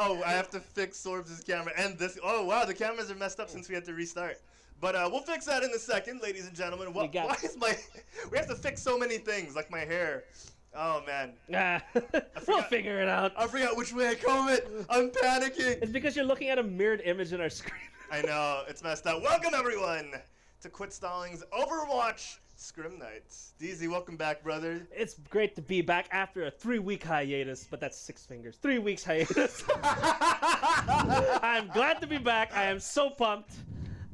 Oh, I have to fix Sorbs' camera and this. Oh wow, the cameras are messed up since we had to restart. But we'll fix that in a second, ladies and gentlemen. Why is my? We have to fix so many things, like my hair. Oh man. We'll figure it out. I forgot which way I comb it. I'm panicking. It's because you're looking at a mirrored image in our screen. I know, it's messed up. Welcome everyone to Quit Stalling's Overwatch Scrim Nights. DZ, welcome back, brother. It's great to be back after a 3-week hiatus, but that's 6 fingers. 3 weeks hiatus. I'm glad to be back. I am so pumped.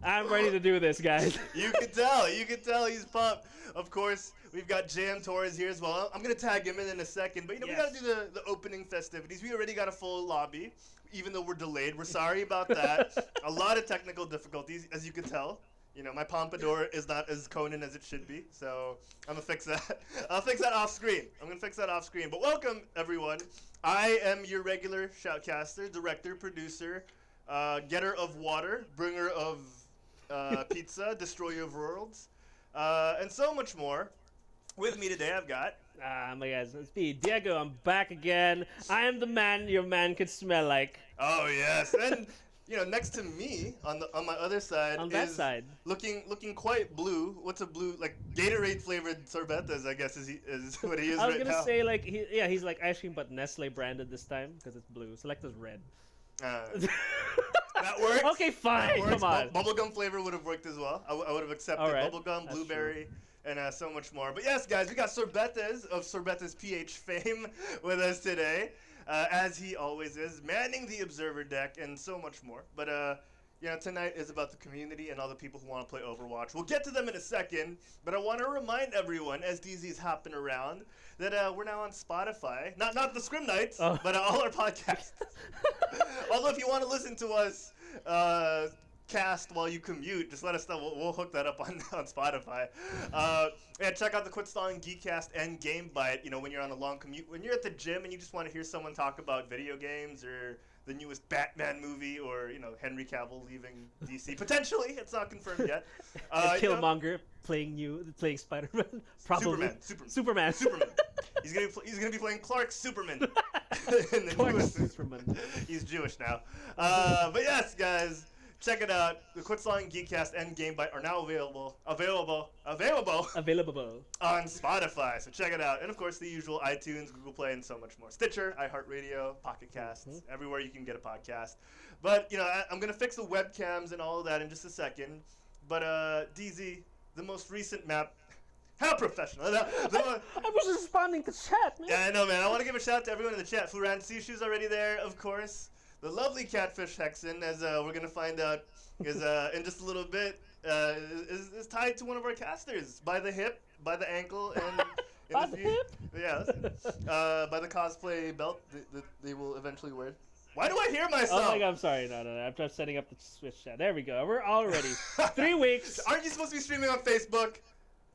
I'm ready to do this, guys. You can tell. You can tell he's pumped. Of course, we've got JM Torres here as well. I'm going to tag him in a second. But, you know, we got to do the opening festivities. We already got a full lobby, even though we're delayed. We're sorry about that. A lot of technical difficulties, as you can tell. You know, my pompadour is not as Conan as it should be, so I'm going to fix that. I'll fix that off screen. I'm going to fix that off screen. But welcome, everyone. I am your regular shoutcaster, director, producer, getter of water, bringer of pizza, destroyer of worlds, and so much more. With me today, I've got... my guys, let's be Diego. I'm back again. I am the man your man could smell like. Oh, yes. And... You know, next to me on my other side looking quite blue. What's a blue, like Gatorade flavored sorbetas? I guess is what he is right now. I was gonna say like he's like ice cream but Nestle branded this time because it's blue. Select as red. That works. Okay, fine. Come on. Bubblegum flavor would have worked as well. I would have accepted bubblegum, blueberry, and so much more. But yes, guys, we got Sorbetas of Sorbetas PH fame with us today. As he always is, manning the observer deck and so much more. But, you know, tonight is about the community and all the people who want to play Overwatch. We'll get to them in a second, but I want to remind everyone, as DZ's hopping around, that we're now on Spotify. Not the Scrim Nights, but all our podcasts. Although if you want to listen to us cast while you commute, just let us know. We'll hook that up on Spotify. Yeah, check out the Quit Stalling Geekcast and Game Bite. You know, when you're on a long commute, when you're at the gym and you just want to hear someone talk about video games or the newest Batman movie, or you know Henry Cavill leaving DC potentially. It's not confirmed yet. Killmonger playing Spider-Man. Probably Superman. He's gonna be playing Clark Superman. In the Clark Superman. He's Jewish now. But yes, guys. Check it out. The Quit Stalling Geekcast and Game Bite are now available on Spotify. So check it out. And of course, the usual iTunes, Google Play, and so much more. Stitcher, iHeartRadio, Pocket Casts, everywhere you can get a podcast. But you know, I'm gonna fix the webcams and all of that in just a second. But DZ, the most recent map. How professional. I was responding to chat, man. Yeah, I know, man. I want to give a shout out to everyone in the chat. Furan Sishu's already there, of course. The lovely Catfish Hexen, as we're going to find out, is in just a little bit, is tied to one of our casters by the hip, by the ankle, and... By the hip? Yeah, by the cosplay belt that they will eventually wear. Why do I hear myself? Oh my god, I'm sorry. No. I'm just setting up the Switch chat. There we go. We're all ready. 3 weeks. Aren't you supposed to be streaming on Facebook?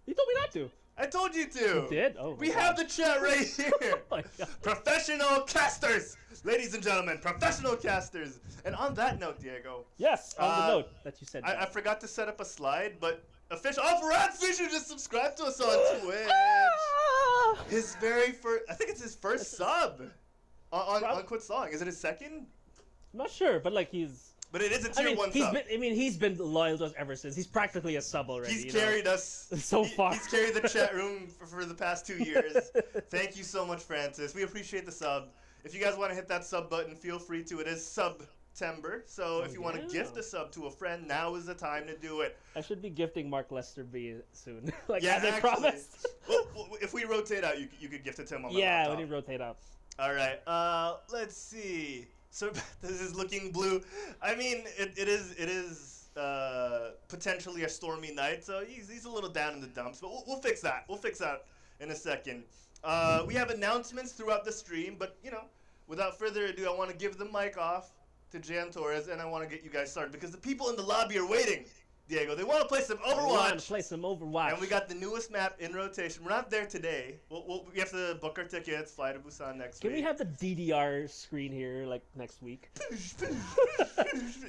You told me not to. I told you to. You did? Oh, we have the chat right here. Oh my god. Professional casters. Ladies and gentlemen, professional casters. And on that note, Diego. Yes, on the note that you said. I forgot to set up a slide, but official. Oh, Farad Fisher just subscribed to us on Twitch. His very first, I think it's his first sub on Quit Stalling. Is it his second? I'm not sure, but like he's. But it is a tier 1 sub. He's been loyal to us ever since. He's practically a sub already. He's carried us so far. He's carried the chat room for the past 2 years. Thank you so much, Francis. We appreciate the sub. If you guys want to hit that sub button, feel free to. It is September, so if you want to gift a sub to a friend, now is the time to do it. I should be gifting Mark Lester B soon, like as I promised. Well, if we rotate out, you could gift it to him on my laptop. Yeah, when you rotate out. All right. Let's see. So this is looking blue. I mean, it is potentially a stormy night, so he's a little down in the dumps. But we'll fix that. We'll fix that in a second. We have announcements throughout the stream, but without further ado, I want to give the mic off to Jan Torres, and I want to get you guys started because the people in the lobby are waiting. Diego, they want to play some Overwatch. We want to play some Overwatch. And we got the newest map in rotation. We're not there today. We have to book our tickets, fly to Busan next week. Can we have the DDR screen here like next week?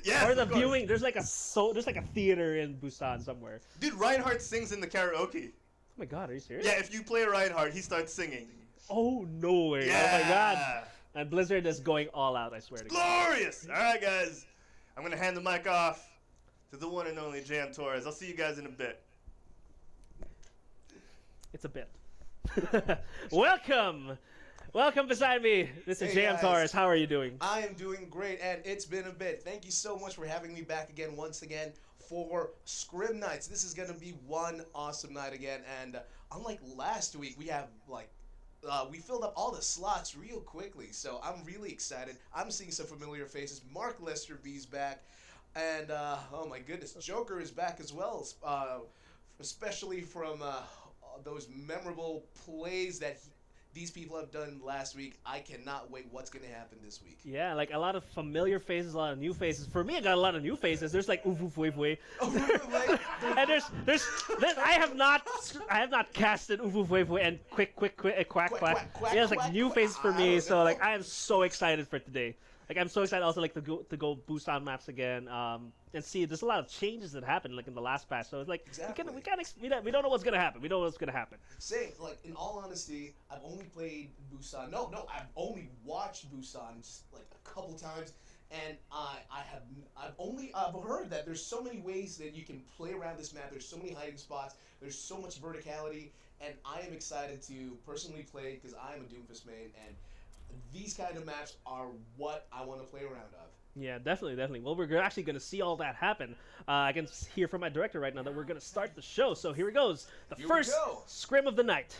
Yes, or the viewing. There's like a theater in Busan somewhere. Dude, Reinhardt sings in the karaoke. Oh my god, are you serious? Yeah, if you play Reinhardt, he starts singing. Oh no way! Yeah. Oh my god! And Blizzard is going all out. I swear to God. Glorious! All right, guys, I'm gonna hand the mic off to the one and only Jan Torres. I'll see you guys in a bit. It's a bit. Welcome beside me. This is Jan Torres. How are you doing? I am doing great, and it's been a bit. Thank you so much for having me back again, once again, for Scrim Nights. This is gonna be one awesome night again, and unlike last week, we have we filled up all the slots real quickly, so I'm really excited. I'm seeing some familiar faces. Mark Lester B's back. And, oh my goodness, Joker is back as well, especially from those memorable plays that these people have done last week. I cannot wait what's going to happen this week. Yeah, like a lot of familiar faces, a lot of new faces. For me, I got a lot of new faces. There's like Oof Oof Wave Wave. And there's I have not casted Oof Oof Wave Wave and Quick Quack Quack. Yeah, it's like new faces for me, so like I am so excited for today. Like I'm so excited also like to go Busan maps again and see there's a lot of changes that happened like in the last patch, so it's like we don't know what's gonna happen. We don't know what's gonna happen. Same, like in all honesty, I've only played Busan. No, I've only watched Busan just like a couple times, and I've heard that there's so many ways that you can play around this map. There's so many hiding spots. There's so much verticality, and I am excited to personally play because I am a Doomfist main and. These kind of maps are what I want to play around of. Yeah, definitely. Well, we're actually going to see all that happen. I can hear from my director right now that we're going to start the show. So here it goes. The first scrim of the night.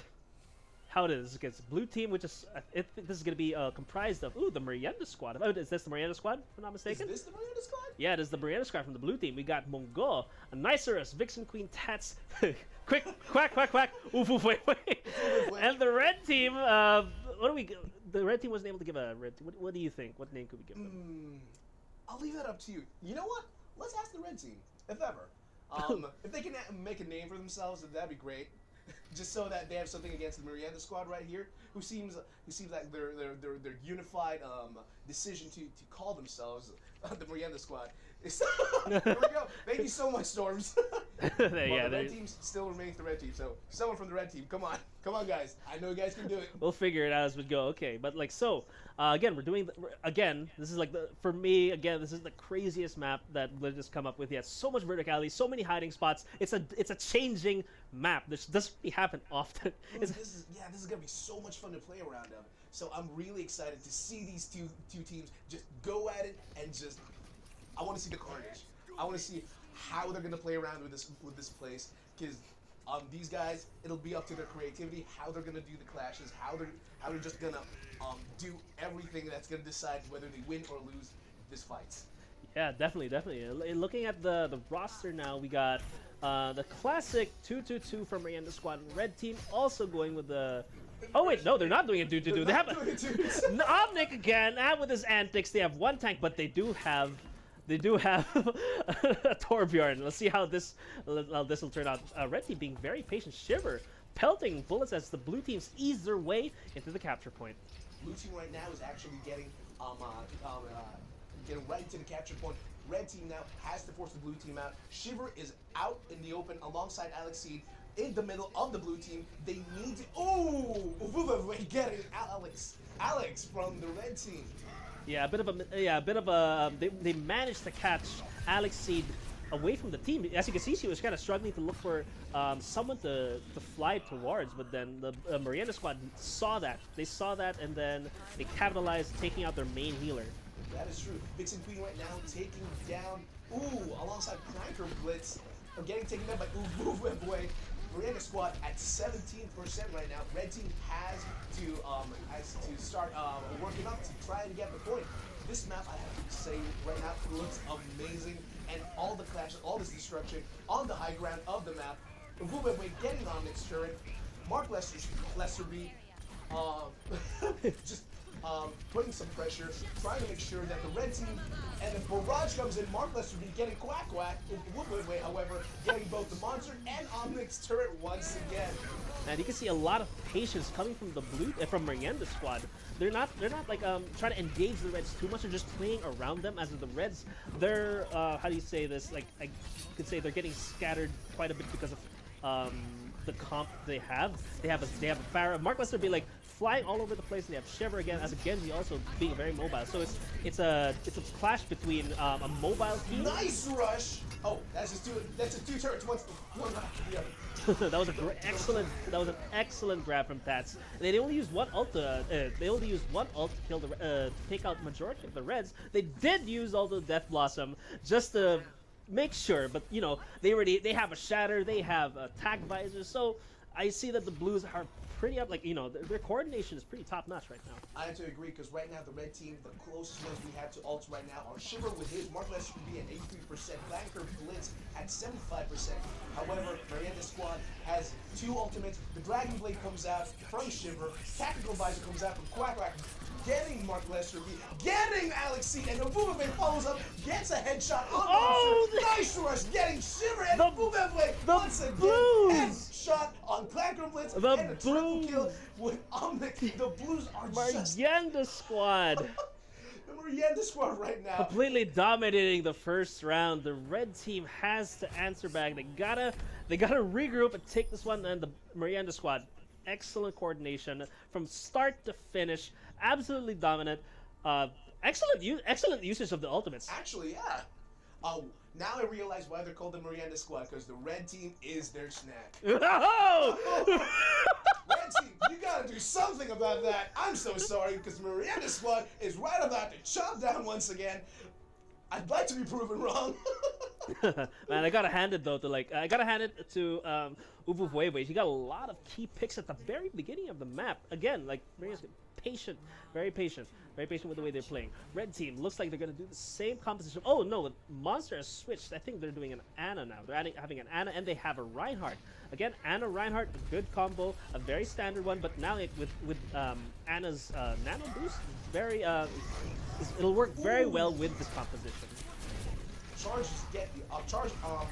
How it is against blue team, which is this is going to be comprised of the Merienda squad. Oh, is this the Merienda squad? If I'm not mistaken. Is this the Merienda squad? Yeah, it is the Merienda squad from the blue team. We got Mongo, a Nicerus, Vixen Queen, Tats, Quick Quack Quack Quack, Oof Oof Wait Wait, and the red team. What do we? The red team wasn't able to give a red team. What do you think? What name could we give them? I'll leave that up to you. You know what? Let's ask the red team, if ever. If they can make a name for themselves, that'd be great. Just so that they have something against the Merienda squad right here, who seems like their unified decision to call themselves the Merienda squad. Here we go. Thank you so much, Storms. The red team still remains the red team. So someone from the red team, come on, guys. I know you guys can do it. We'll figure it out as we go. Okay, but like so, again, we're doing this is like for me again. This is the craziest map that Blizzard has come up with. Yet so much verticality, so many hiding spots. It's a changing map. This doesn't happen often. This is gonna be so much fun to play around of. So I'm really excited to see these two teams just go at it and just. I want to see the carnage. I want to see how they're gonna play around with this place because these guys, it'll be up to their creativity how they're gonna do the clashes, how they're just gonna do everything that's gonna decide whether they win or lose this fight. Yeah, definitely. Looking at the roster now, we got the classic 2-2-2 from Merienda Squad. Red team also going with the. Oh wait, no, they're not doing a 2-2-2. They have Omnic again, and with his antics, they have one tank, but they do have a Torbjorn. Let's see how this will turn out. Red team being very patient. Shiver pelting bullets as the blue teams ease their way into the capture point. Blue team right now is actually getting right into the capture point. Red team now has to force the blue team out. Shiver is out in the open alongside Alex Seed in the middle of the blue team. They need to. Oh, getting Alex from the red team. Yeah, a bit of a. They managed to catch Alex Seed away from the team. As you can see, she was kind of struggling to look for someone to fly towards, but then the Merienda squad saw that. They saw that, and then they capitalized, taking out their main healer. That is true. Vixen Queen right now taking down, alongside Cranker Blitz, getting taken down by Boy. Merienda squad at 17% right now. Red team has to start working up to try and get the point. This map, I have to say right now, looks amazing, and all the clashes, all this destruction on the high ground of the map. Boy getting on its turret. Mark Lesterby just putting some pressure, trying to make sure that the red team, and if Barrage comes in, Mark Lesterby getting quack, however, getting both the Monster and Omnic's turret once again. And you can see a lot of patience coming from the blue, from Merienda squad. They're not like trying to engage the Reds too much. They're just playing around them. As the Reds, they're how do you say this? Like I could say they're getting scattered quite a bit because of the comp they have. They have a Pharah. Mark Lester be like flying all over the place. And they have Shiver again, as a Genji also being very mobile. So it's a clash between a mobile team. Nice rush. Oh, that's just two turrets. One after the other. That was an excellent grab from Tats. And they only used one ult to kill to take out majority of the Reds. They did use all the Death Blossom just to make sure, but you know, they have a Shatter, they have a Tag Visor, so I see that the Blues are pretty up, like, you know, their coordination is pretty top notch right now. I have to agree, because right now the red team, the closest ones we have to ults right now are Shiver with his, Mark Lester be at 83%, Flanker Blitz at 75%. However, Merienda squad has two ultimates. The Dragon Blade comes out from Shiver, Tactical Visor comes out from Quack, getting Mark Lester, getting Alex C, and the Bubebe follows up, gets a headshot on Monster. Nice rush, getting Shiver and Bubebe once again. Headshot on Clanker Blitz and a triple kill with Omnic. The Blues are just Merienda squad. The Merienda squad right now. Completely dominating the first round. The red team has to answer back. They gotta regroup and take this one. And the Merienda squad, excellent coordination from start to finish. Absolutely dominant. Excellent usage of the ultimates. Actually, yeah. Now I realize why they're called the Merienda squad, because the red team is their snack. Oh! Red team, you gotta do something about that. I'm so sorry, because Merienda squad is right about to chop down once again. I'd like to be proven wrong. Man, I gotta hand it though to Uvu Vueve. He got a lot of key picks at the very beginning of the map. Again, like patient, very patient with the way they're playing. Red team looks like they're gonna do the same composition. Oh no, Monster has switched. I think they're doing an Ana now. They're having an Ana and they have a Reinhardt. Again, Ana Reinhardt, a good combo, a very standard one. But now with Ana's Nano Boost, very it'll work very well with this composition.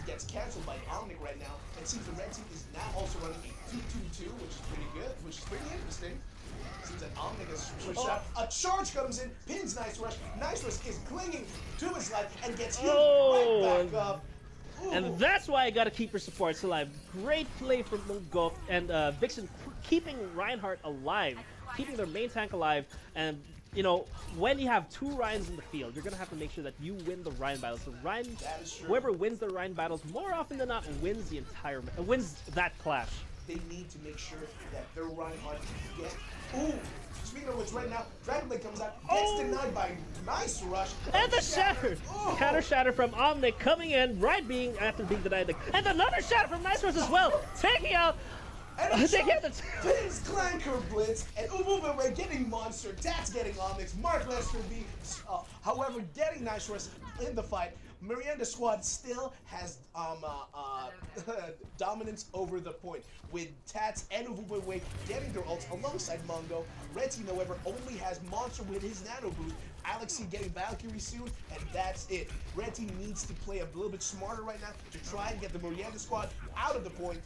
Gets cancelled by Omnic right now, and seems the red team is now also running a 2-2-2, which is pretty good, which is pretty interesting. Seems that Omnic has switched out. A charge comes in, pins Nice Rush. Nice Rush is clinging to his life and gets hit right back up. Ooh. And that's why I gotta keep her supports alive. Great play from Golf and Vixen keeping Reinhardt alive, keeping their main tank alive. And you know, when you have two Ryans in the field, you're gonna have to make sure that you win the Ryan battles. So whoever wins the Ryan battles more often than not wins wins that clash. They need to make sure that their Reinhardt gets. Ooh! Speaking of which, right now, Dragon Blade comes out, gets denied by Nice Rush. And the Shatter! Counter Shatter from Omnic coming in, after being denied. And another Shatter from Nice Rush as well, taking out. And Pins Clanker Blitz, and Ubube getting Monster, Tats getting Omnics, Mark Lester B, however, getting Nice Rush in the fight. Merienda squad still has dominance over the point, with Tats and Ubube getting their ults alongside Mongo. Red team, however, only has Monster with his Nano Boost, Alexi getting Valkyrie soon, and that's it. Red team needs to play a little bit smarter right now to try and get the Merienda squad out of the point.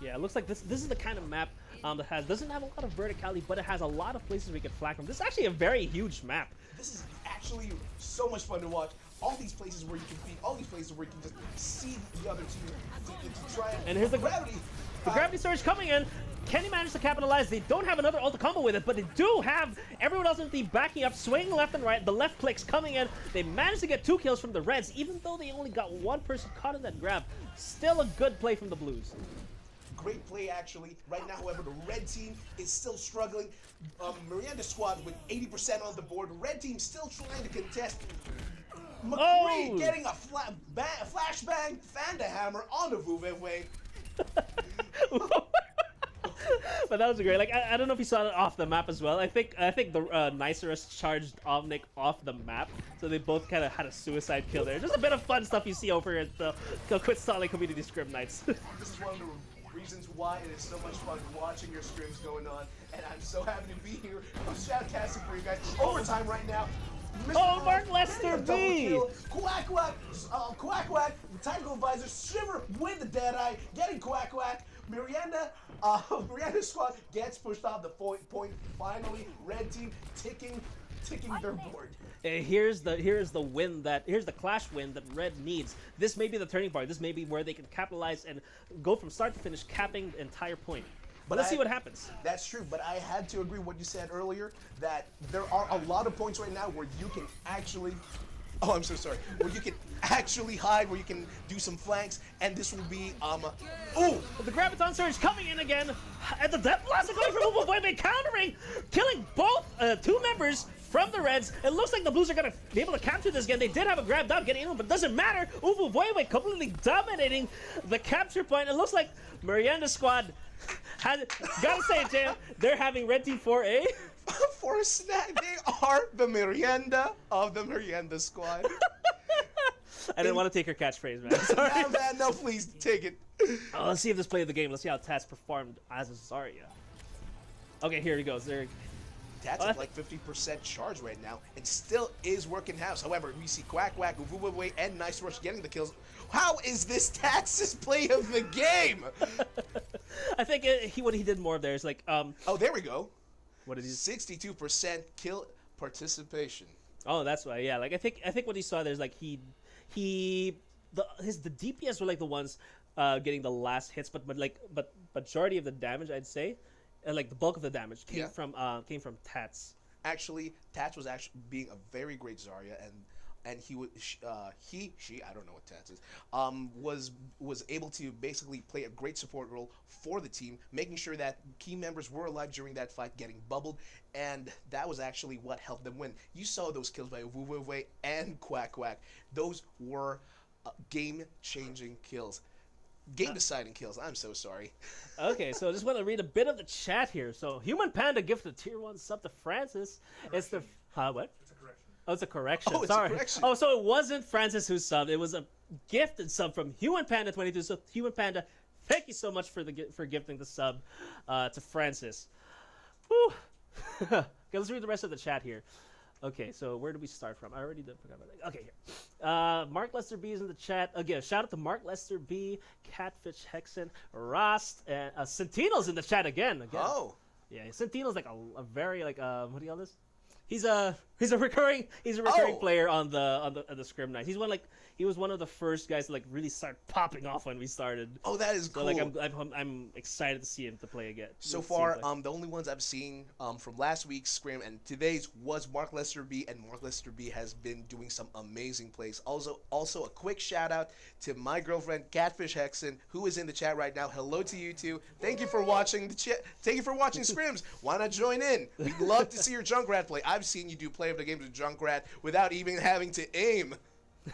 Yeah, it looks like this is the kind of map that doesn't have a lot of verticality, but it has a lot of places we can flag from. This is actually a very huge map. This is actually so much fun to watch. All these places where you can beat, all these places where you can just see the other team to try and here's the gravity. The gravity surge coming in. Can he manage to capitalize? They don't have another ult combo with it, but they do have everyone else in the backing up, swinging left and right. The left clicks coming in. They managed to get 2 kills from the Reds, even though they only got 1 person caught in that grab. Still a good play from the Blues. Great play, actually. Right now, however, the red team is still struggling. Merienda squad with 80% on the board. Red team still trying to contest. McCree getting a flashbang Fanda Hammer on the Vuveve. But that was great. Like I don't know if you saw it off the map as well. I think the Nicerus charged Omnic off the map, so they both kind of had a suicide kill there. Just a bit of fun stuff you see over at the Quit Stalling Community Scrim Nights. This is one of the reasons why it is so much fun watching your scrims going on, and I'm so happy to be here. I'm shoutcasting for you guys. Overtime right now. Oh, Mark Lester B! Quack Quack, Quack Quack, Tactical Advisor, Shiver with the dead eye, getting Quack Quack. Miranda's squad gets pushed off the point. Finally, red team ticking their board. Here's the clash win that red needs. This may be the turning point. This may be where they can capitalize and go from start to finish, capping the entire point. But let's see what happens. That's true, but I had to agree with what you said earlier, that there are a lot of points right now where you can actually, oh, I'm so sorry, where you can actually hide, where you can do some flanks, and this will be, ooh! The Graviton Surge coming in again, and the Death Blast going for Uvuvueve, countering, killing both two members from the Reds. It looks like the Blues are going to be able to capture this again. They did have a grab down getting in, but it doesn't matter. Uvuvueve completely dominating the capture point. It looks like Miranda squad gotta say it, Jam, they're having Red Team 4A. For a snack, they are the Miranda of the Miranda squad. I didn't want to take her catchphrase, man. Sorry. No, man, no, please take it. Let's see if this play of the game. Let's see how Tats performed as a Zarya. Okay, here he goes. There. Tats at like 50% charge right now, and still is working house. However, we see Quack Quack, Uvuvueve, and Nice Rush getting the kills. How is this Tats' play of the game? I think what he did more there is like oh, there we go. What did he? 62% kill participation. Oh, that's why. Yeah, like I think what he saw there is like the DPS were like the ones getting the last hits, but majority of the damage, I'd say, like the bulk of the damage came from Tats. Actually, Tats was actually being a very great Zarya, and she I don't know what Tats is, was able to basically play a great support role for the team, making sure that key members were alive during that fight, getting bubbled, and that was actually what helped them win. You saw those kills by Uvuvueve and Quack Quack. Those were game-changing kills. Game-deciding kills. I'm so sorry. Okay, so I just want to read a bit of the chat here. So, Human Panda gifted a tier 1 sub to Francis. It's the... what? It's a correction. Oh, it's a correction. Oh, it's Sorry. a correction. Oh, so it wasn't Francis who subbed. It was a gifted sub from Human Panda 22. So, Human Panda, thank you so much for gifting the sub to Francis. Whew. Okay, let's read the rest of the chat here. Okay, so where do we start from? I already forgot about that. Okay, here. Mark Lester B is in the chat. Again, shout out to Mark Lester B, Catfish Hexen, Rost, and Sentinel's in the chat again. Oh. Yeah, Sentinel's like a very like what do you call this? He's a recurring player on the Scrim Night. He was one of the first guys to like really start popping off when we started. Oh, that is cool. So like I'm excited to see him to play again. So far, the only ones I've seen from last week's Scrim and today's was Mark Lester B, and Mark Lester B has been doing some amazing plays. Also a quick shout out to my girlfriend Catfish Hexen, who is in the chat right now. Hello to you too. Thank you for watching the chat. Thank you for watching Scrims. Why not join in? We'd love to see your Junkrat play. I've seen you do play of the games with Junkrat without even having to aim.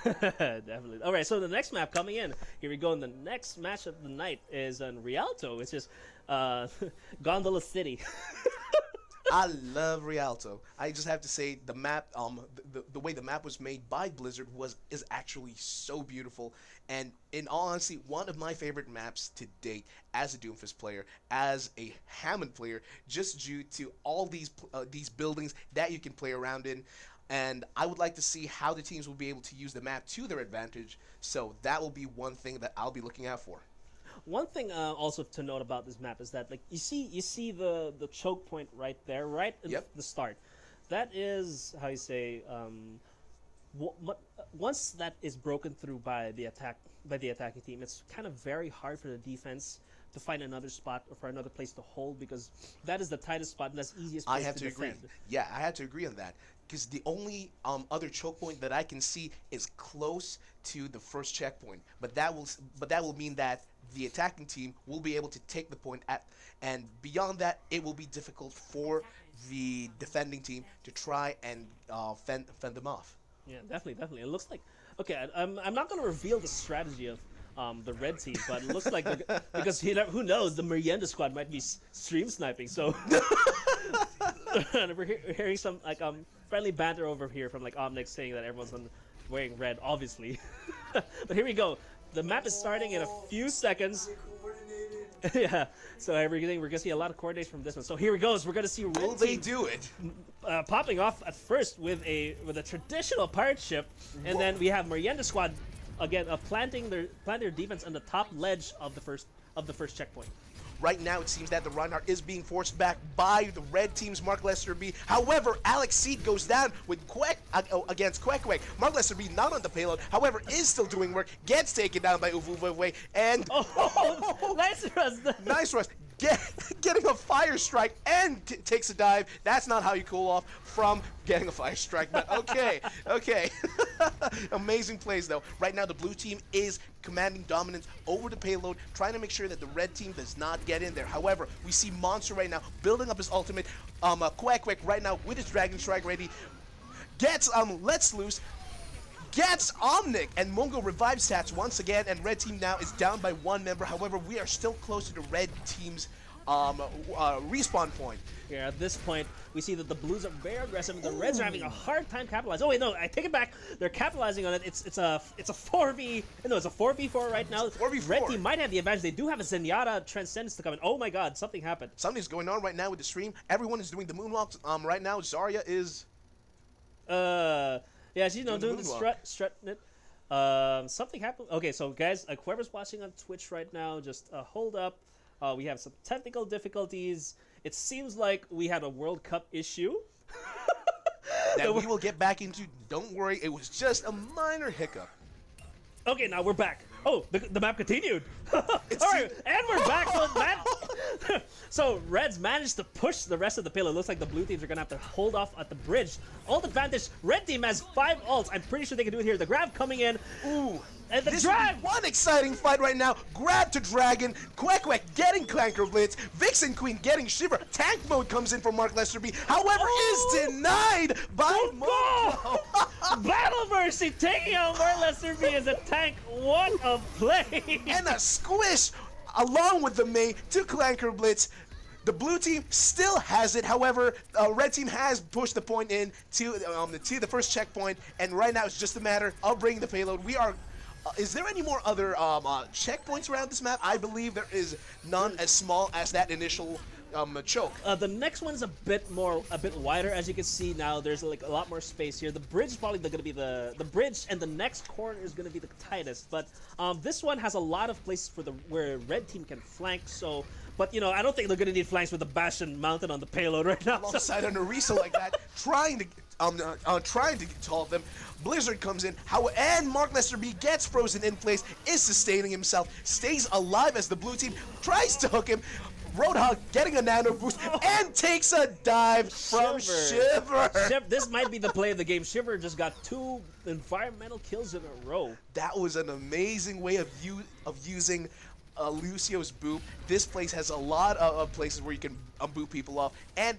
Definitely. All right, so the next map coming in. Here we go. And the next match of the night is on Rialto, which is Gondola City. I love Rialto. I just have to say the map, the way the map was made by Blizzard is actually so beautiful. And in all honesty, one of my favorite maps to date as a Doomfist player, as a Hammond player, just due to all these buildings that you can play around in. And I would like to see how the teams will be able to use the map to their advantage. So that will be one thing that I'll be looking out for. One thing also to note about this map is that like you see the choke point right there, right at the start. That is how you say once that is broken through by the attacking team, it's kind of very hard for the defense to find another spot or for another place to hold, because that is the tightest spot and that's easiest place to defend. Agree. Yeah, I have to agree on that. Because the only other choke point that I can see is close to the first checkpoint, but that will mean that the attacking team will be able to take the point and beyond that, it will be difficult for the defending team to try and fend them off. Yeah, definitely. It looks like I'm not going to reveal the strategy of the red team, but it looks like because who knows, the Miranda squad might be stream sniping. So and we're hearing some like friendly banter over here from like Omnix saying that everyone's wearing red, obviously. But here we go. The map is starting in a few seconds. Yeah. So we're gonna see a lot of coordination from this one. So here it goes. We're gonna see Will Red they Team do it? popping off at first with a traditional pirate ship, and then we have Merienda Squad again planting their defense on the top ledge of the first checkpoint. Right now, it seems that the Reinhardt is being forced back by the red team's Mark Lester B. However, Alex Seed goes down with against Quack. Mark Lester B not on the payload, however, is still doing work, gets taken down by Uvuvwe, and Nice rust! nice rush. Getting a fire strike and takes a dive. That's not how you cool off from getting a fire strike, but okay. Amazing plays, though. Right now, the blue team is commanding dominance over the payload, trying to make sure that the red team does not get in there. However, we see Monster right now building up his ultimate. Quack right now with his Dragon Strike ready. Gets lets loose. Gets Omnic, and Mungo revives stats once again, and red team now is down by one member. However, we are still close to the red team's respawn point. Yeah, at this point, we see that the blues are very aggressive, and the reds are having a hard time capitalizing. Oh wait, no, I take it back. They're capitalizing on it. It's a 4v4 right now. 4v4. Red team might have the advantage. They do have a Zenyatta Transcendence to come in. Oh my God, something happened. Something's going on right now with the stream. Everyone is doing the moonwalks. Right now, Zarya is. Yeah, she's doing the strutting it. Something happened. Okay, so guys, whoever's watching on Twitch right now, just hold up. We have some technical difficulties. It seems like we had a World Cup issue. That we will get back into. Don't worry, it was just a minor hiccup. Okay, now we're back. Oh, the map continued. All right, and we're back. So Reds managed to push the rest of the payload. Looks like the blue teams are gonna have to hold off at the bridge. Ult advantage. Red team has 5 ults. I'm pretty sure they can do it here. The grab coming in. Ooh. And the this drag! Is one exciting fight right now. Grab to Dragon. Quack getting Clanker Blitz. Vixen Queen getting Shiver. Tank mode comes in for Mark Lester B. However, is denied by Mungo. Battle Mercy taking out Mark Lester B as a tank. What a play! And a squish along with the Mei to Clanker Blitz. The blue team still has it. However, red team has pushed the point in to the first checkpoint, and right now it's just a matter of bringing the payload. We are. Is there any more other checkpoints around this map? I believe there is none as small as that initial choke. The next one's a bit wider. As you can see now, there's like a lot more space here. The bridge is probably going to be the bridge, and the next corner is going to be the tightest. But this one has a lot of places for where red team can flank. So, but you know, I don't think they're going to need flanks with the Bastion mounted on the payload right now. Alongside an Orisa like that, trying to get to all of them. Blizzard comes in, and Mark Lester B gets frozen in place, is sustaining himself, stays alive as the blue team tries to hook him. Roadhog getting a nano boost and takes a dive from Shiver. This might be the play of the game. Shiver just got 2 environmental kills in a row. That was an amazing way of using Lucio's boop. This place has a lot of places where you can boop people off, and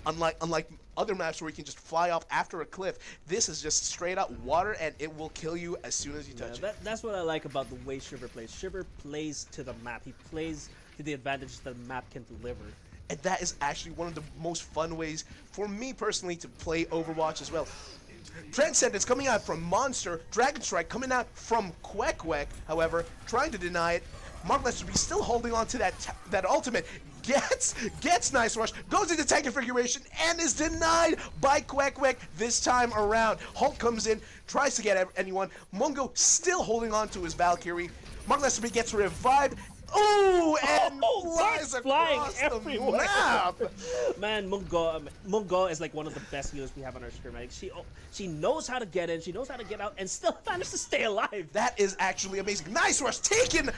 unlike other maps where you can just fly off after a cliff, this is just straight up water, and it will kill you as soon as you touch it. That's what I like about the way Shiver plays. Shiver plays to the map. He plays to the advantage that the map can deliver. And that is actually one of the most fun ways for me personally to play Overwatch as well. Transcendence coming out from Monster, Dragon Strike coming out from Quack, however, trying to deny it. Mark Lester B still holding on to that ultimate. Gets nice rush, goes into tank configuration, and is denied by Quack this time around. Hulk comes in, tries to get anyone. Mungo still holding on to his Valkyrie. Mark Lester B gets revived. Ooh, and flies across the map. Man, Mungo is like one of the best healers we have on our screen. Like she knows how to get in, she knows how to get out, and still managed to stay alive. That is actually amazing. Nice rush, taking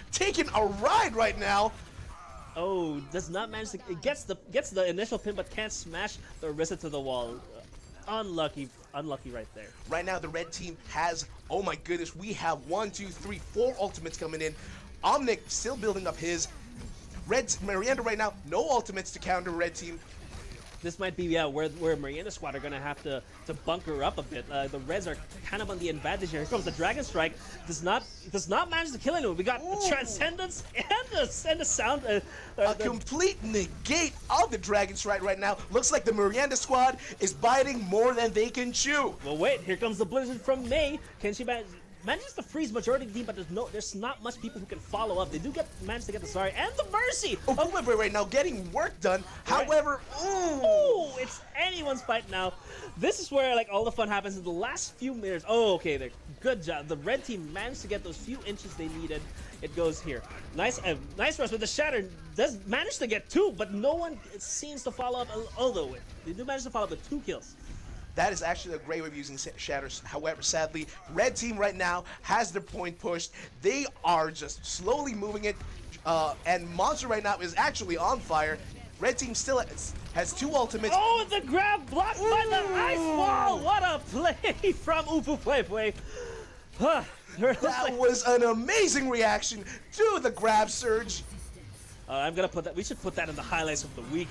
a ride right now. Oh, does not manage to. It gets the initial pin, but can't smash the Orisa to the wall. Unlucky right there. Right now, the red team has. Oh my goodness, we have 1, 2, 3, 4 ultimates coming in. Omnic still building up his. Merienda right now, no ultimates to counter red team. This might be where Merienda Squad are gonna have to bunker up a bit. The Reds are kind of on the advantage here. Here comes the Dragon Strike. Does not manage to kill anyone. We got the Transcendence and the sound. A complete negate of the Dragon Strike right now. Looks like the Merienda Squad is biting more than they can chew. Well, wait. Here comes the Blizzard from Mei. Can she manage? manages to freeze majority of the team, but there's not much people who can follow up. They do manage to get the Zarya and the Mercy. Oh, wait, now getting work done. Right. However, ooh, it's anyone's fight now. This is where like all the fun happens in the last few minutes. Oh, okay, good job. The red team managed to get those few inches they needed. It goes here. Nice rush, but the Shatter does manage to get 2, but no one seems to follow up, although they do manage to follow up with 2 kills. That is actually a great way of using Shatters. However, sadly, red team right now has their point pushed. They are just slowly moving it, and Monster right now is actually on fire. Red team still has 2 ultimates. Oh, the grab blocked by the ice wall! What a play from Ufufwefwe. That was an amazing reaction to the grab surge. I'm gonna put that. We should put that in the highlights of the week.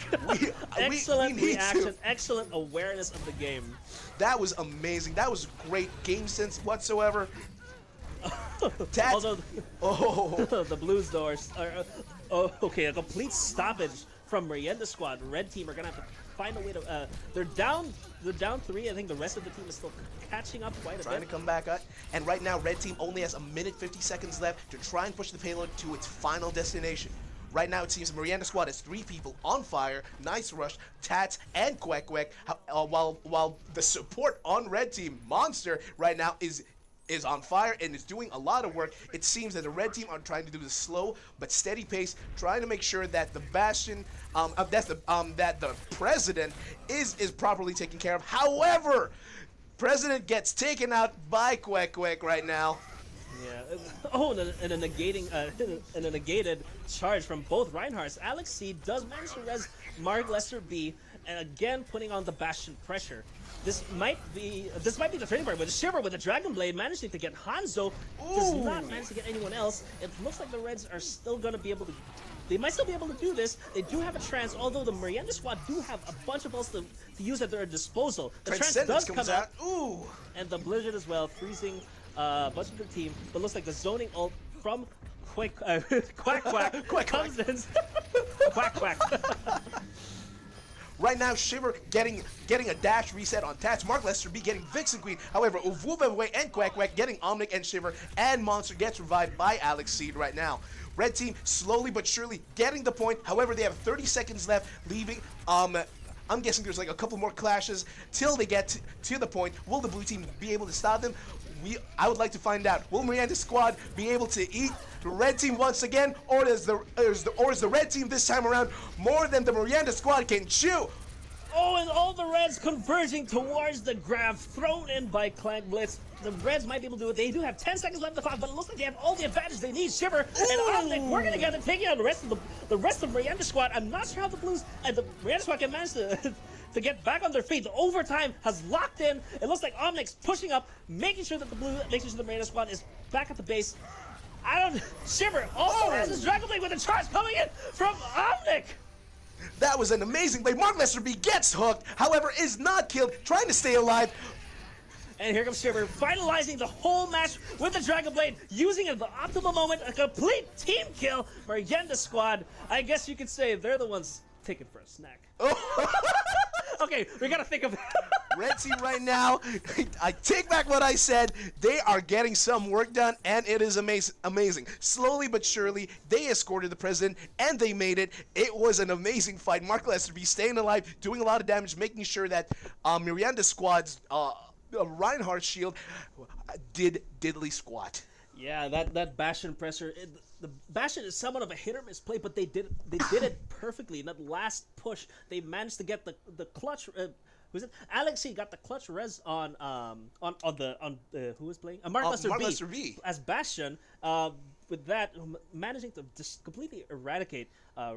Excellent reaction, excellent awareness of the game. That was amazing. That was great game sense whatsoever. Although, the Blues doors. Okay, a complete stoppage from Merienda squad. Red team are gonna have to find a way to. They're down 3. I think the rest of the team is still catching up quite a bit. Trying to come back up. And right now, red team only has 1:50 left to try and push the payload to its final destination. Right now, it seems the Merienda squad has 3 people on fire. Nice rush, Tats and Quack, while the support on red team, Monster, right now is on fire and is doing a lot of work. It seems that the red team are trying to do the slow but steady pace, trying to make sure that the Bastion, that the President is properly taken care of. However, President gets taken out by Quack right now. Yeah. Oh, and a negated charge from both Reinhardts. Alex C does manage to res Mark Lester B, and again putting on the Bastion pressure. This might be the turning point, but the Shiver with the Dragon Blade managing to get Hanzo does not manage to get anyone else. It looks like the Reds are still gonna be able to. They might still be able to do this. They do have a trance, although the Merienda squad do have a bunch of ults to use at their disposal. The trance does come out. Ooh. And the Blizzard as well, freezing a bunch of the team. But looks like the zoning ult from Quack comes in. Quack. Right now, Shiver getting a dash reset on Tats. Mark Lester B getting Vixen Queen. However, Uvuveway and Quack getting Omnic and Shiver, and Monster gets revived by Alex Seed right now. Red team slowly but surely getting the point. However, they have 30 seconds left, leaving. I'm guessing there's like a couple more clashes till they get to the point. Will the blue team be able to stop them? I would like to find out. Will Merienda squad be able to eat the red team once again, or is the red team this time around more than the Merienda squad can chew? Oh, and all the Reds converging towards the grab thrown in by Clank Blitz. The Reds might be able to do it. They do have 10 seconds left on the clock, but it looks like they have all the advantage they need. Shiver and Omnic working together, taking out the rest of Merienda squad. I'm not sure how the Blues and the Merienda squad can manage to get back on their feet. The overtime has locked in. It looks like Omnic's pushing up, making sure the Merienda squad is back at the base. Shiver also has his Dragon Blade with a charge coming in from Omnic. That was an amazing play. Mark Lester B gets hooked, however, is not killed, trying to stay alive. And here comes Shiver, finalizing the whole match with the Dragon Blade, using it at the optimal moment, a complete team kill. Merienda squad, I guess you could say they're the ones taking for a snack. Okay, we gotta think of Red team right now, I take back what I said. They are getting some work done, and it is amazing. Slowly but surely, they escorted the president, and they made it. It was an amazing fight. Mark Lester B staying alive, doing a lot of damage, making sure that Merienda squad's Reinhardt shield did diddly squat. Yeah, that Bastion pressure. The Bastion is somewhat of a hit or miss play, but they did it perfectly. In that last push, they managed to get the clutch. Who's it? Alexi got the clutch res on who was playing? Mark Lester B as Bastion. With that, managing to just completely eradicate our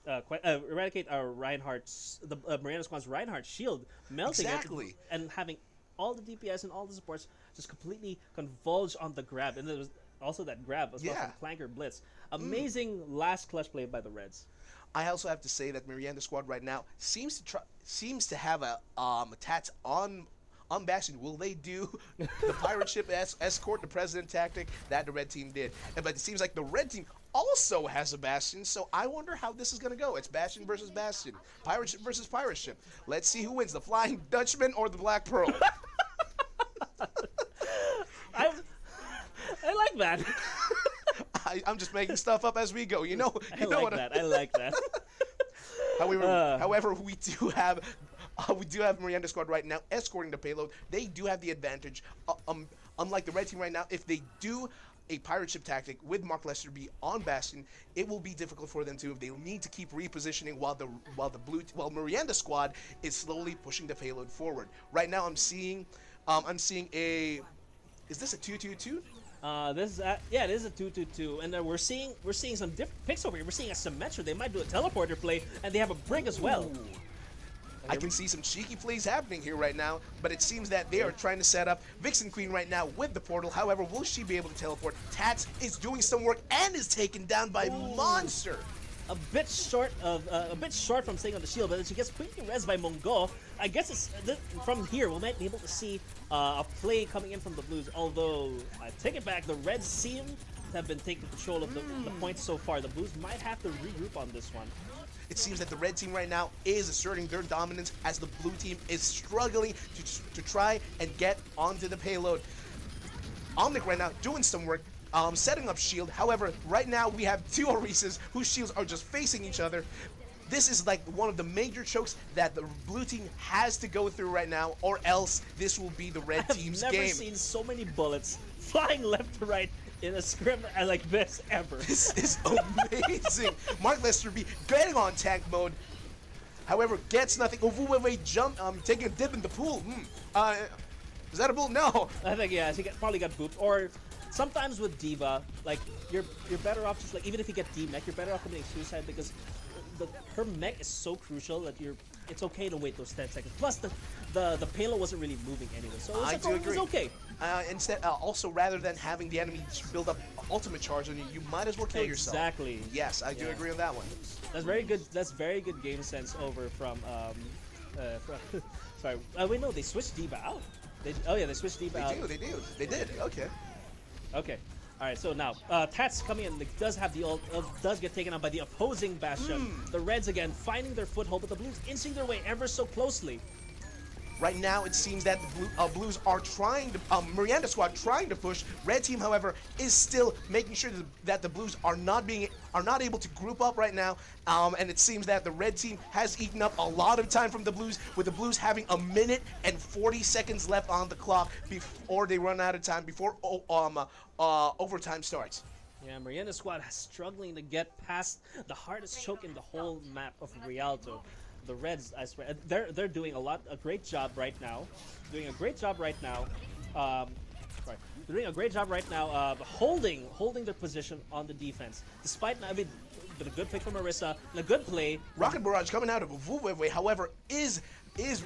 Reinhardt's Merienda squad's Reinhardt shield, melting it and having all the DPS and all the supports just completely converge on the grab, and there was also that grab as well from Clanker Blitz. Amazing last clutch play by the Reds. I also have to say that Merienda squad right now seems to have a Tats on Bastion. Will they do the pirate ship escort the president tactic that the red team did? But it seems like the red team also has a Bastion, so I wonder how this is going to go. It's Bastion versus Bastion. Pirate ship versus pirate ship. Let's see who wins, the Flying Dutchman or the Black Pearl. like that. I'm just making stuff up as we go. You know I like that. I like that. However, we do have Miranda Squad right now escorting the payload. They do have the advantage. Unlike the red team right now, if they do a pirate ship tactic with Mark Lester B on Bastion, it will be difficult for them to. If they need to keep repositioning while Miranda Squad is slowly pushing the payload forward. Right now, I'm seeing a. Is this a 2-2-2? This is it is a 2-2-2, and then we're seeing some different picks over here. We're seeing a Symmetra. They might do a teleporter play, and they have a brig as well. Ooh. I can see some cheeky plays happening here right now, but it seems that they are trying to set up Vixen Queen right now with the portal. However, will she be able to teleport? Tats is doing some work and is taken down by Monster. A bit short from staying on the shield, but she gets quickly res by Mongo. I guess it's from here we might be able to see a play coming in from the Blues. Although I take it back, the Reds seem to have been taking control of the points so far. The Blues might have to regroup on this one. It seems that the red team right now is asserting their dominance as the blue team is struggling to try and get onto the payload. Omnic right now doing some work, setting up shield. However, right now we have two Orisas whose shields are just facing each other. This is like one of the major chokes that the blue team has to go through right now, or else this will be the red team's game. I've never seen so many bullets flying left to right in a scrim like this ever. This is amazing. Mark Lester B getting on tank mode. However, gets nothing. Ovuwewe jump, taking a dip in the pool. Is that a bull? No. I think yeah, she probably got booped. Or sometimes with Diva, like you're better off just like even if you get D-mech, you're better off committing suicide because her mech is so crucial that it's okay to wait those 10 seconds. Plus the payload wasn't really moving anyway, so it was okay. Instead, also rather than having the enemy build up ultimate charge on you, you might as well kill yourself. Exactly. Yes, I do agree on that one. That's very good. That's very good game sense over from sorry. Wait, no, they switched Diva out. They switched Diva out. They did. Okay. Okay. All right, so now Tats coming in, does have the ult, does get taken out by the opposing Bastion. The Reds again finding their foothold, but the Blues inching their way ever so closely. Right now, it seems that the Blues are trying to, Miranda Squad trying to push. Red Team, however, is still making sure that the Blues are not able to group up right now. And it seems that the Red Team has eaten up a lot of time from the Blues, with the Blues having 1 minute and 40 seconds left on the clock before they run out of time, before overtime starts. Yeah, Miranda Squad is struggling to get past the hardest choke in the whole map of Rialto. The Reds, I swear, they're doing a great job right now. They're doing a great job right now, holding their position on the defense. Despite, I mean, but a good pick from Marissa, and a good play. Rocket Barrage coming out of Vuwewe, however, is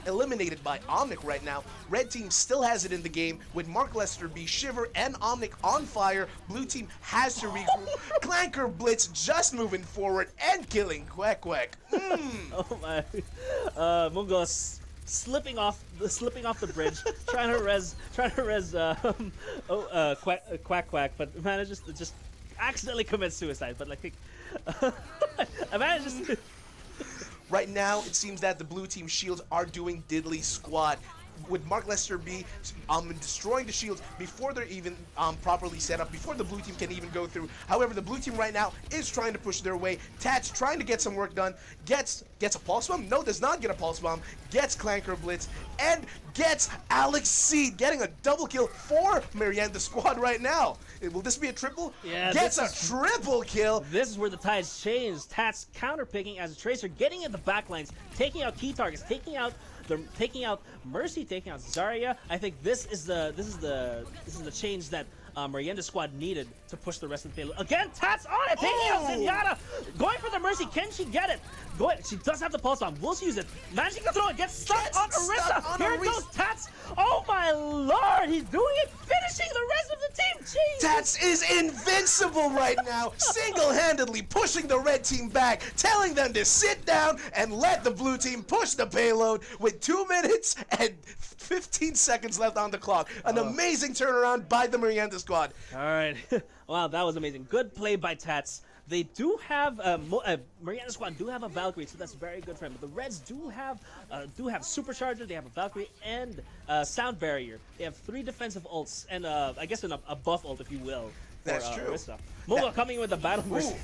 eliminated by Omnic right now. Red Team still has it in the game with Mark Lester B, Shiver, and Omnic on fire. Blue Team has to regroup. Clanker Blitz just moving forward and killing Quack Quack. Oh my! Mungos slipping off the bridge, trying to res Quack Quack, but manages to just accidentally commit suicide. But like, I managed to. Right now, it seems that the blue team shields are doing diddly squat, with Mark Lester B destroying the shields before they're even properly set up, before the blue team can even go through. However, the blue team right now is trying to push their way. Tats trying to get some work done, gets a pulse bomb. No, does not get a pulse bomb. Gets Clanker Blitz and gets Alex C getting a double kill for Miranda Squad right now. Will this be a triple? Yeah, gets a triple kill. This is where the tides change. Tats counterpicking as a tracer, getting in the backlines, taking out key targets, taking out Mercy, taking out Zarya. I think this is the change that Miranda Squad needed to push the rest of the payload. Again, Tats on it, taking out Zenyatta, going for the Mercy. Can she get it? Go ahead. She does have the pulse bomb. Will she use it? Managing to throw it. Gets stuck on Orisa. Here it goes, Tats. Oh my lord, he's doing it, finishing the rest of the team. Jeez. Tats is invincible right now, single-handedly pushing the red team back, telling them to sit down and let the blue team push the payload with 2 minutes and 15 seconds left on the clock. An amazing turnaround by the Miranda Squad. All right. Wow, that was amazing. Good play by Tats. They do have Miranda Squad do have a Valkyrie, so that's very good for him. But the Reds do have Supercharger. They have a Valkyrie and Sound Barrier. They have 3 defensive ults and I guess a buff ult, if you will. That's true. Arista. Mungo coming in with the Battle Mercy.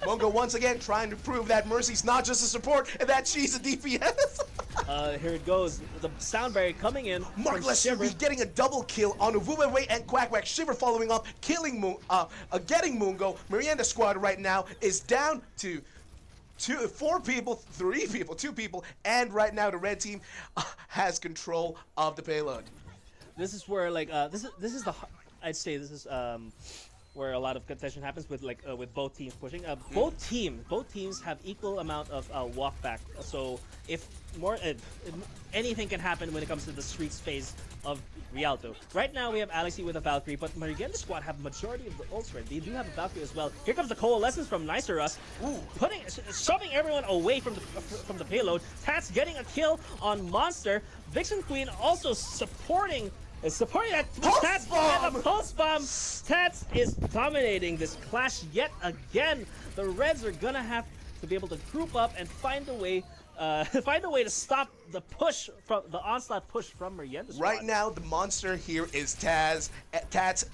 Mungo once again trying to prove that Mercy's not just a support and that she's a DPS. Here it goes. The sound barrier coming in. Mark from Lester Shiver. getting a double kill on Uvuwewe and Quack Quack. Shiver following up, getting Mungo. Miranda squad right now is down to two people, and right now the red team has control of the payload. This is where this is the I'd say this is where a lot of contention happens with with both teams pushing. Both teams have equal amount of walk back. So if anything can happen when it comes to the streets phase of Rialto. Right now we have Alexi with a Valkyrie, but Marienda squad have majority of the ults right. They do have a Valkyrie as well. Here comes the coalescence from Nicer Us, shoving everyone away from the payload. Tats getting a kill on Monster. Vixen Queen also supporting that Tats and a pulse bomb. Tats is dominating this clash yet again. The Reds are gonna have to be able to group up and find a way to stop the push from the onslaught push from Marienda squad. Right now, the monster here is Tats,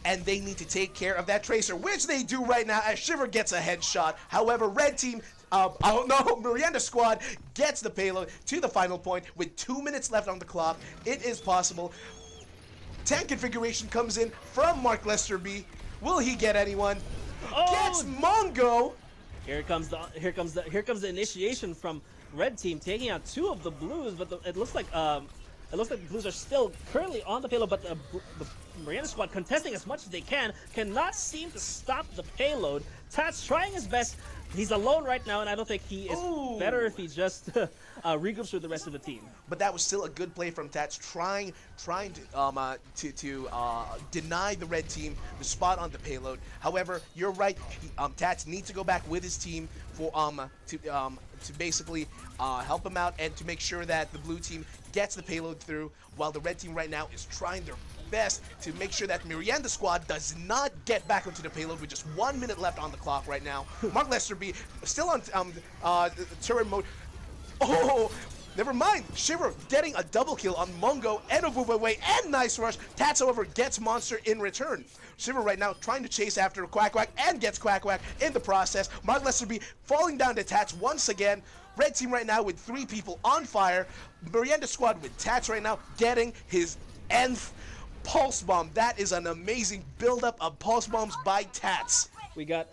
and they need to take care of that Tracer, which they do right now as Shiver gets a headshot. However, red team, Miranda squad gets the payload to the final point with 2 minutes left on the clock. It is possible. Tank configuration comes in from Mark Lester B. Will he get anyone? Gets Mongo. Here comes the initiation from red team, taking out 2 of the blues, but it looks like the blues are still currently on the payload, but the Miranda squad contesting as much as they cannot seem to stop the payload. Tats trying his best. He's alone right now, and I don't think he is better if he just regroups with the rest of the team. But that was still a good play from Tats, trying to deny the red team the spot on the payload. However, you're right. Tats needs to go back with his team for to basically help him out and to make sure that the blue team gets the payload through, while the red team right now is trying their best to make sure that Miranda squad does not get back onto the payload with just 1 minute left on the clock right now. Mark Lester B still on turret mode. Oh, never mind. Shiver getting a double kill on Mungo and Ovuwewe and Nice Rush. Tats, however, gets Monster in return. Shiver right now trying to chase after Quack Quack and gets Quack Quack in the process. Mark Lester B falling down to Tats once again. Red team right now with 3 people on fire. Miranda squad with Tats right now getting his nth pulse bomb. That is an amazing buildup of pulse bombs by Tats. We got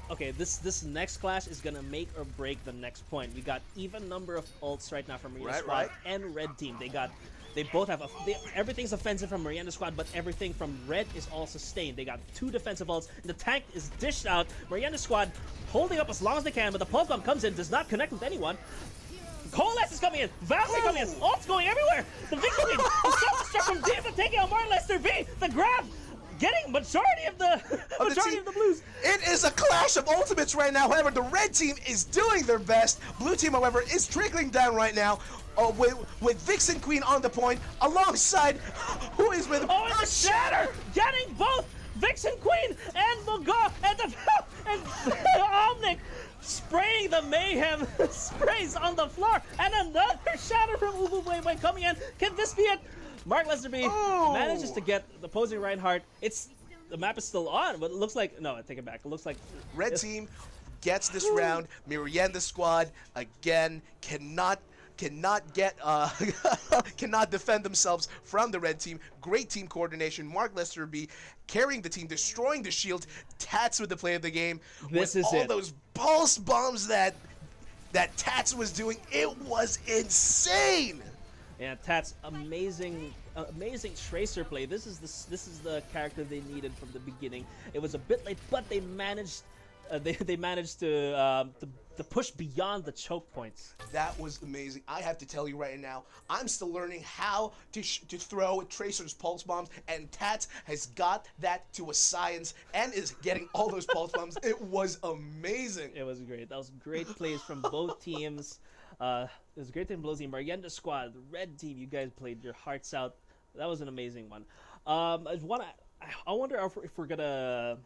okay. This next clash is gonna make or break the next point. We got even number of ults right now from Miranda squad and red team. They both have everything's offensive from Miranda squad, but everything from red is all sustained. They got 2 defensive ults, and the tank is dished out. Miranda squad holding up as long as they can, but the pulse bomb comes in, does not connect with anyone. Coalesce is coming in, Valkyrie coming in, ults going everywhere. The Vixen Queen, the self-destruct from David taking out Mark Lester B. The grab getting majority of the blues. It is a clash of ultimates right now. However, the red team is doing their best. Blue team, however, is trickling down right now. With Vixen Queen on the point, alongside who is with the Shatter, getting both Vixen Queen and Muga and Omnic spraying the mayhem sprays on the floor, and another Shatter from Uvuwewe coming in. Can this be it? Mark Lester B manages to get the opposing Reinhardt. The map is still on, but it looks like no. I take it back. It looks like red team gets this round. Miranda squad again cannot defend themselves from the red team. Great team coordination. Mark Lester B carrying the team, destroying the shield. Tats with the play of the game. This is all those pulse bombs that Tats was doing. It was insane. Yeah, Tats, amazing Tracer play. This is the character they needed from the beginning. It was a bit late, but they managed to push beyond the choke points. That was amazing. I have to tell you right now, I'm still learning how to throw Tracer's pulse bombs, and Tats has got that to a science and is getting all those pulse bombs. It was amazing. It was great. That was great plays from both teams. It was a great team, Blue Marienda squad, the red team. You guys played your hearts out. That was an amazing one. I wonder if we're gonna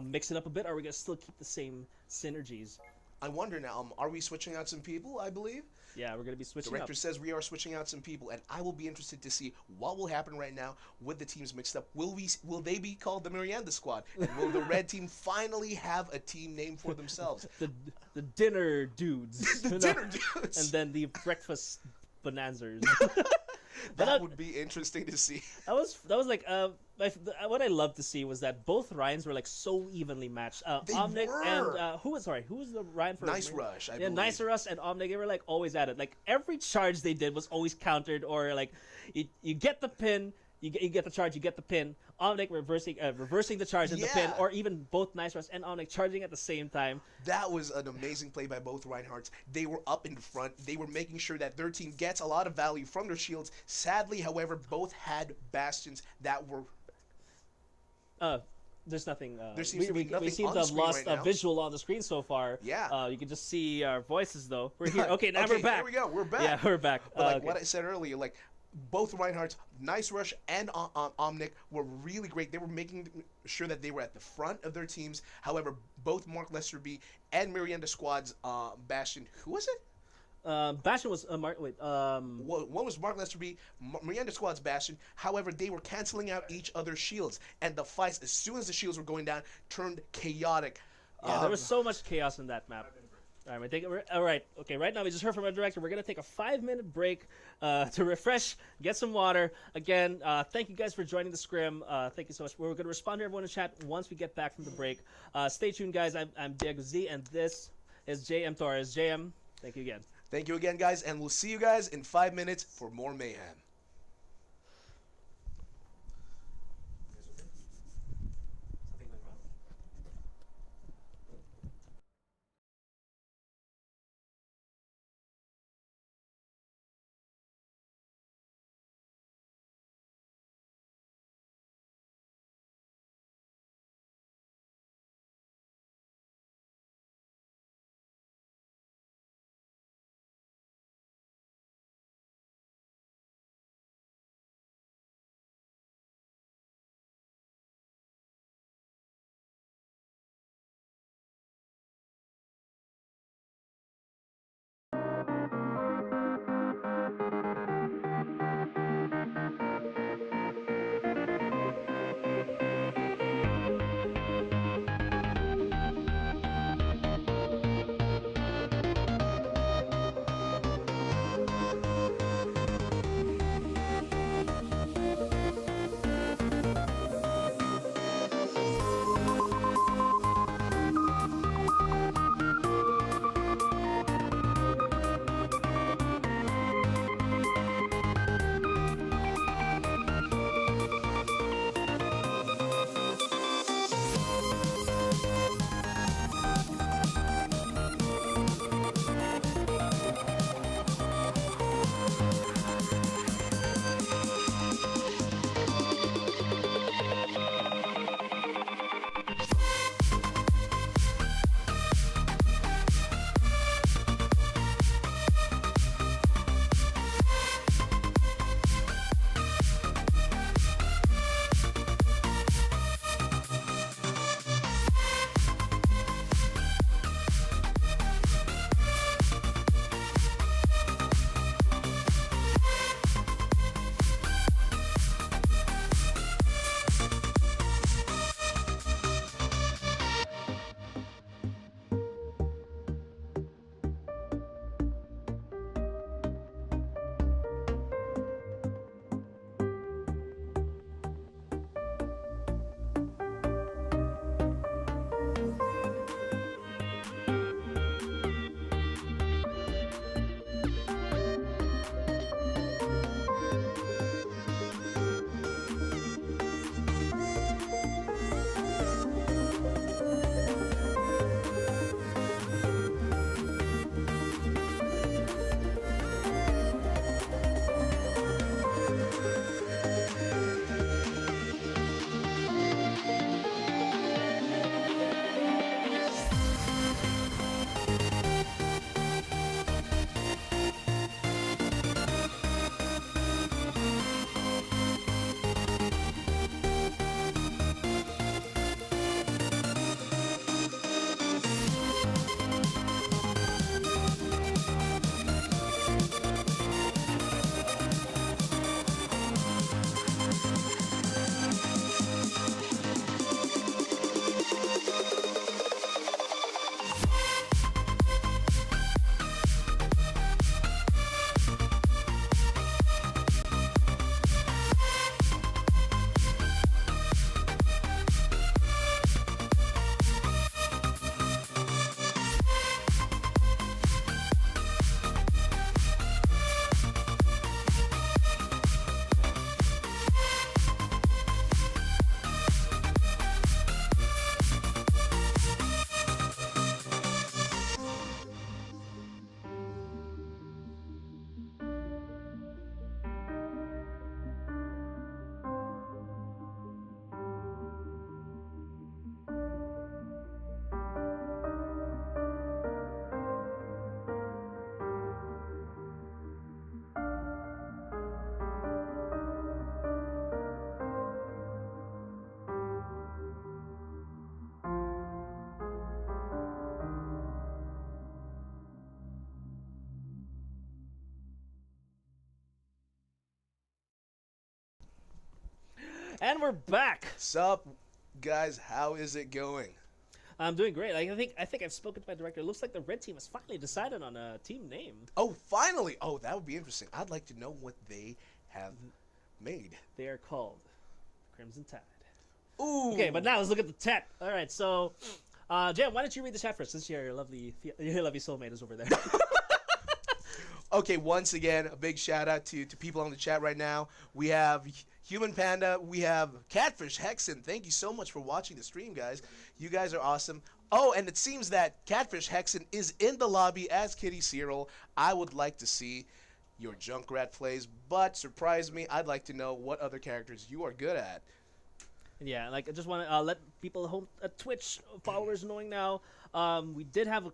mix it up a bit, or are we gonna still keep the same synergies? I wonder now, are we switching out some people, I believe? Yeah, we're gonna be switching Director up. says we are switching out some people, and I will be interested to see what will happen right now with the teams mixed up. Will they be called the Miranda Squad? And will the red team finally have a team name for themselves? The dinner dudes. The dinner dudes. And then the breakfast bonanzas. That would be interesting to see. That was like what I loved to see was that both Ryans were like so evenly matched. They Omnic were. and who was the Ryan for Nice Rush, I yeah, believe. Nice Rush and Omnic, they were like always at it. Like every charge they did was always countered, or like you get the pin, you get the charge, you get the pin. Omnic reversing the charge and the pin, or even both Nice Rush and Omnic charging at the same time. That was an amazing play by both Reinhardts. They were up in front. They were making sure that their team gets a lot of value from their shields. Sadly, however, both had bastions that were... There's nothing. There seems to be nothing we seem on to the have screen lost right a now. visual on the screen so far. Yeah. You can just see our voices though. We're here. Okay, now we're back. There we go. We're back. Yeah, we're back. But like okay. what I said earlier, like both Reinhardts, Nice Rush and Omnic were really great. They were making sure that they were at the front of their teams. However, both Mark Lesterby and Miranda Squad's Bastion, who was it? Bastion was Mark. Wait. One was Mark Lesterby, Miranda Squad's Bastion. However, they were canceling out each other's shields, and the fights, as soon as the shields were going down, turned chaotic. Yeah, there was so much chaos in that map. All right, all right. Okay, right now we just heard from our director. We're gonna take a 5-minute break to refresh, get some water. Again, thank you guys for joining the scrim. Thank you so much. We're gonna respond to everyone in chat once we get back from the break. Stay tuned, guys. I'm Diego Z, and this is JM Torres. JM, thank you again. Thank you again, guys, and we'll see you guys in 5 minutes for more mayhem. And we're back. Sup, guys? How is it going? I'm doing great. I think I've spoken to my director. It looks like the red team has finally decided on a team name. Oh, finally! Oh, that would be interesting. I'd like to know what they have made. They are called Crimson Tide. Ooh. Okay, but now let's look at the chat. All right, so Jam, why don't you read the chat first since your lovely soulmate is over there. Okay, once again, a big shout out to people on the chat right now. We have Human Panda, we have Catfish Hexen. Thank you so much for watching the stream, guys. You guys are awesome. Oh, and it seems that Catfish Hexen is in the lobby as Kitty Cyril. I would like to see your Junkrat plays, but surprise me, I'd like to know what other characters you are good at. Yeah, like I just want to let people home Twitch followers knowing now. We did have a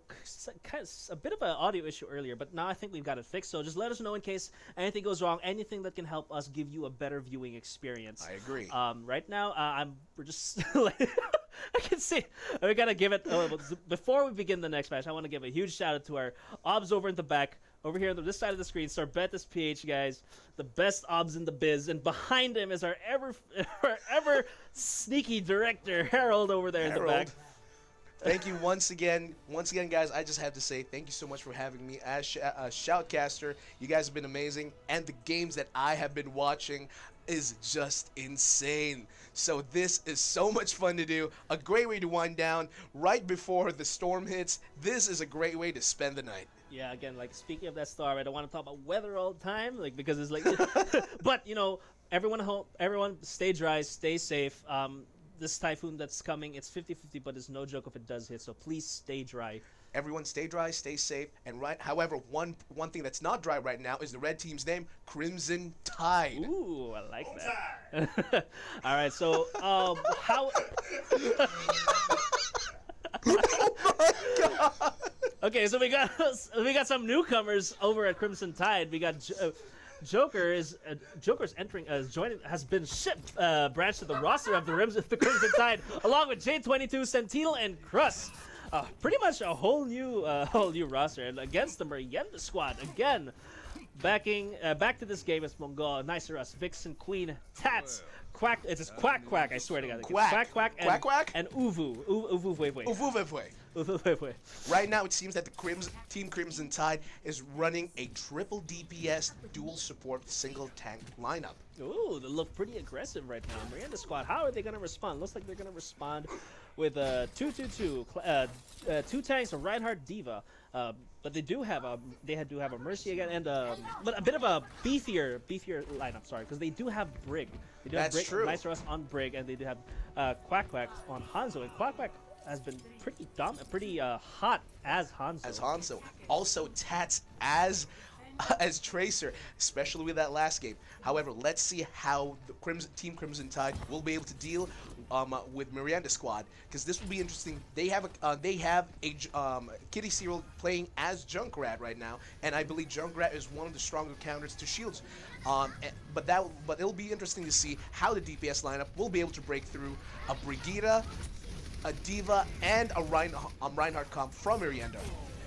bit of an audio issue earlier, but now I think we've got it fixed. So just let us know in case anything goes wrong, anything that can help us give you a better viewing experience. I agree. Right now, we're just I can see we gotta give it. Before we begin the next match, I want to give a huge shout out to our obs over in the back. Over here on this side of the screen, Sorbetas PH, guys, the best obs in the biz, and behind him is our ever sneaky director, Harold, over there in the back. Thank you once again, guys. I just have to say thank you so much for having me as Shoutcaster. You guys have been amazing, and the games that I have been watching is just insane. So this is so much fun to do. A great way to wind down right before the storm hits. This is a great way to spend the night. Yeah, again, like speaking of that storm, I don't want to talk about weather all the time, like because it's like, but you know, everyone stay dry, stay safe. This typhoon that's coming, it's 50-50, but it's no joke if it does hit. So please stay dry. Everyone stay dry, stay safe, and right. However, one thing that's not dry right now is the red team's name, Crimson Tide. Ooh, I like that. All right, so how? Oh my God! Okay, so we got some newcomers over at Crimson Tide. We got Joker's entering has been shipped branched to the roster of the Crimson Tide along with J22, Sentinel, and Crust. Pretty much a whole new roster, and against the Merienda squad again. Back to this game is Mongol, Nicerus, Vixen, Queen, Tats, Quack. It's just Quack. I swear to God. Quack, and Uvu. Uvu Veve. Right now, it seems that the Team Crimson Tide is running a triple DPS dual support single tank lineup. Ooh, they look pretty aggressive right now. Miranda squad, how are they going to respond? Looks like they're going to respond with a 2-2-2, 2 tanks, a Reinhardt Diva. But they do have a Mercy again, and but a bit of a beefier lineup. Sorry, because they do have Brig. They do That's have true. Nicerus on Brig, and they do have Quack on Hanzo. And Quack has been pretty hot as Hanzo. Also, Tats as Tracer, especially with that last game. However, let's see how the Team Crimson Tide will be able to deal with Miranda squad, because this will be interesting. They have a Kitty Cyril playing as Junkrat right now, and I believe Junkrat is one of the stronger counters to shields. But it'll be interesting to see how the DPS lineup will be able to break through a Brigida, a Diva, and a Reinhardt comp from Miranda.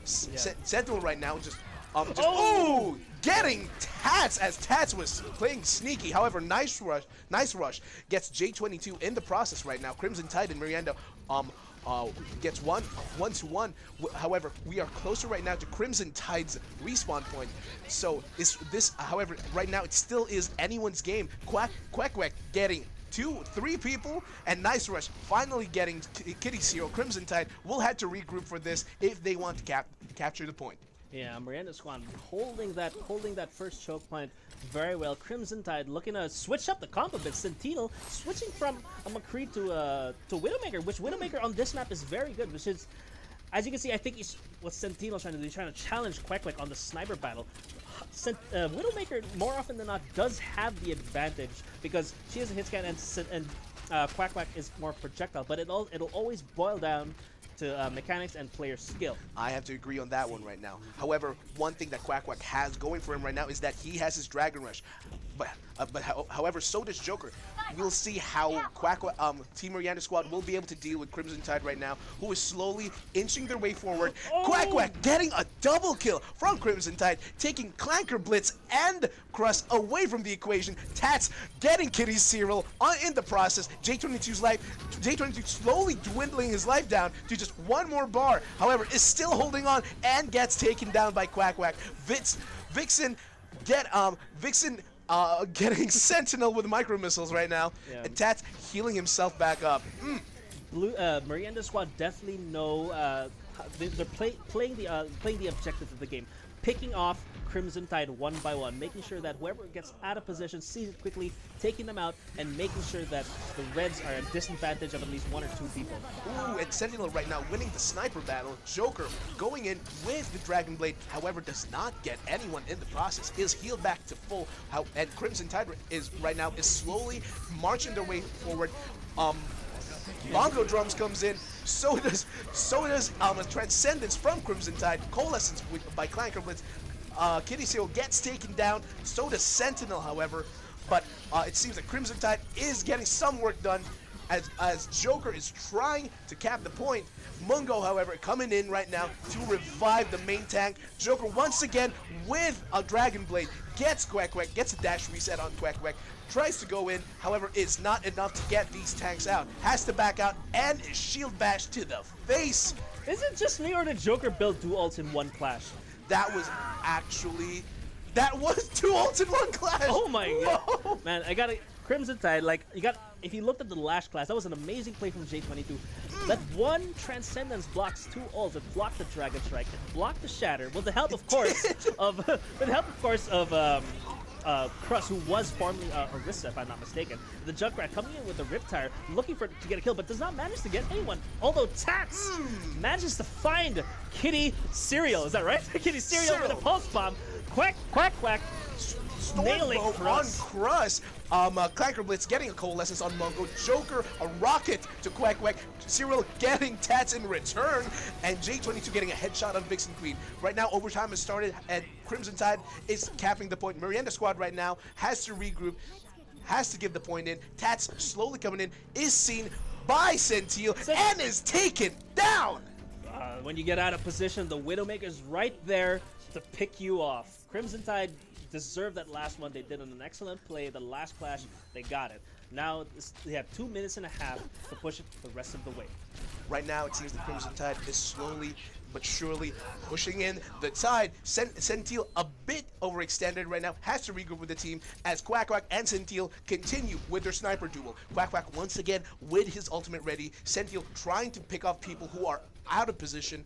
Sentinel right now just getting Tats as Tats was playing sneaky. However, Nice Rush gets J22 in the process right now. Crimson Tide and Miranda gets one to one. However, we are closer right now to Crimson Tide's respawn point. So however, right now it still is anyone's game. Quack getting 2-3 people, and Nice Rush finally getting Kitty Cyril. Crimson Tide will have to regroup for this if they want to capture the point. Yeah, Miranda squad holding that first choke point very well. Crimson Tide looking to switch up the comp a bit. Sentinel switching from a McCree to Widowmaker, which Widowmaker on this map is very good, which is, as you can see, I think what Sentinel's trying to do. He's trying to challenge Quack on the sniper battle. Widowmaker, more often than not, does have the advantage because she has a hit scan and Quack is more projectile, but it'll always boil down to mechanics and player skill. I have to agree on that one right now. However, one thing that Quack has going for him right now is that he has his Dragon Rush. However, so does Joker. We'll see how Team Miranda Squad will be able to deal with Crimson Tide right now, who is slowly inching their way forward. Quack getting a double kill from Crimson Tide, taking Clanker Blitz and Crust away from the equation. Tats getting Kitty's Serial in the process. J22 slowly dwindling his life down to just one more bar. However, is still holding on and gets taken down by Quack. Vixen getting Sentinel with micro missiles right now, and Tats healing himself back up. Miranda Squad definitely know they're playing the objectives of the game, picking off Crimson Tide one by one, making sure that whoever gets out of position sees it quickly, taking them out, and making sure that the Reds are at a disadvantage of at least one or two people. Ooh, and Sentinel right now winning the sniper battle. Joker going in with the Dragon Blade, however, does not get anyone in the process, is healed back to full, and Crimson Tide is right now slowly marching their way forward. Bongo drums comes in, so does a Transcendence from Crimson Tide, Coalescence by Clanker Blitz. Kitty Seal gets taken down, so does Sentinel, however, but it seems that Crimson Tide is getting some work done as Joker is trying to cap the point. Mungo, however, coming in right now to revive the main tank. Joker once again with a Dragon Blade gets Quack, gets a dash reset on Quack, tries to go in, however, it's not enough to get these tanks out. Has to back out and is shield bash to the face. Is it just me or did Joker build 2 ults in one clash? That was 2 ults in one clash. Oh my god. Man, I got Crimson Tide, if you looked at the last class, that was an amazing play from J22. That one Transcendence blocks 2 ults. It blocked the Dragon Strike, it blocked the Shatter, with the help, of course, of Crust, who was formerly Orisa, if I'm not mistaken. The Junkrat coming in with the Riptire, looking to get a kill, but does not manage to get anyone. Although Tats manages to find Kitty Serial. Is that right? Kitty Serial with a Pulse Bomb. Quack. Nailing Crust. On Crust. Clanker Blitz getting a Coalescence on Mungo. Joker, a rocket to Quack. Serial getting Tats in return. And J22 getting a headshot on Vixen Queen. Right now, overtime has started, and Crimson Tide is capping the point. Miranda Squad right now has to regroup, has to give the point in. Tats slowly coming in, is seen by Sentinel, and is taken down. When you get out of position, the Widowmaker's right there to pick you off. Crimson Tide deserved that last one. They did an excellent play. The last clash, they got it. Now they have 2.5 minutes to push it the rest of the way. Right now, it seems the Crimson Tide is slowly but surely pushing in the tide. Sentinel a bit overextended right now, has to regroup with the team as Quack and Sentinel continue with their sniper duel. Quack once again with his ultimate ready. Sentinel trying to pick off people who are out of position.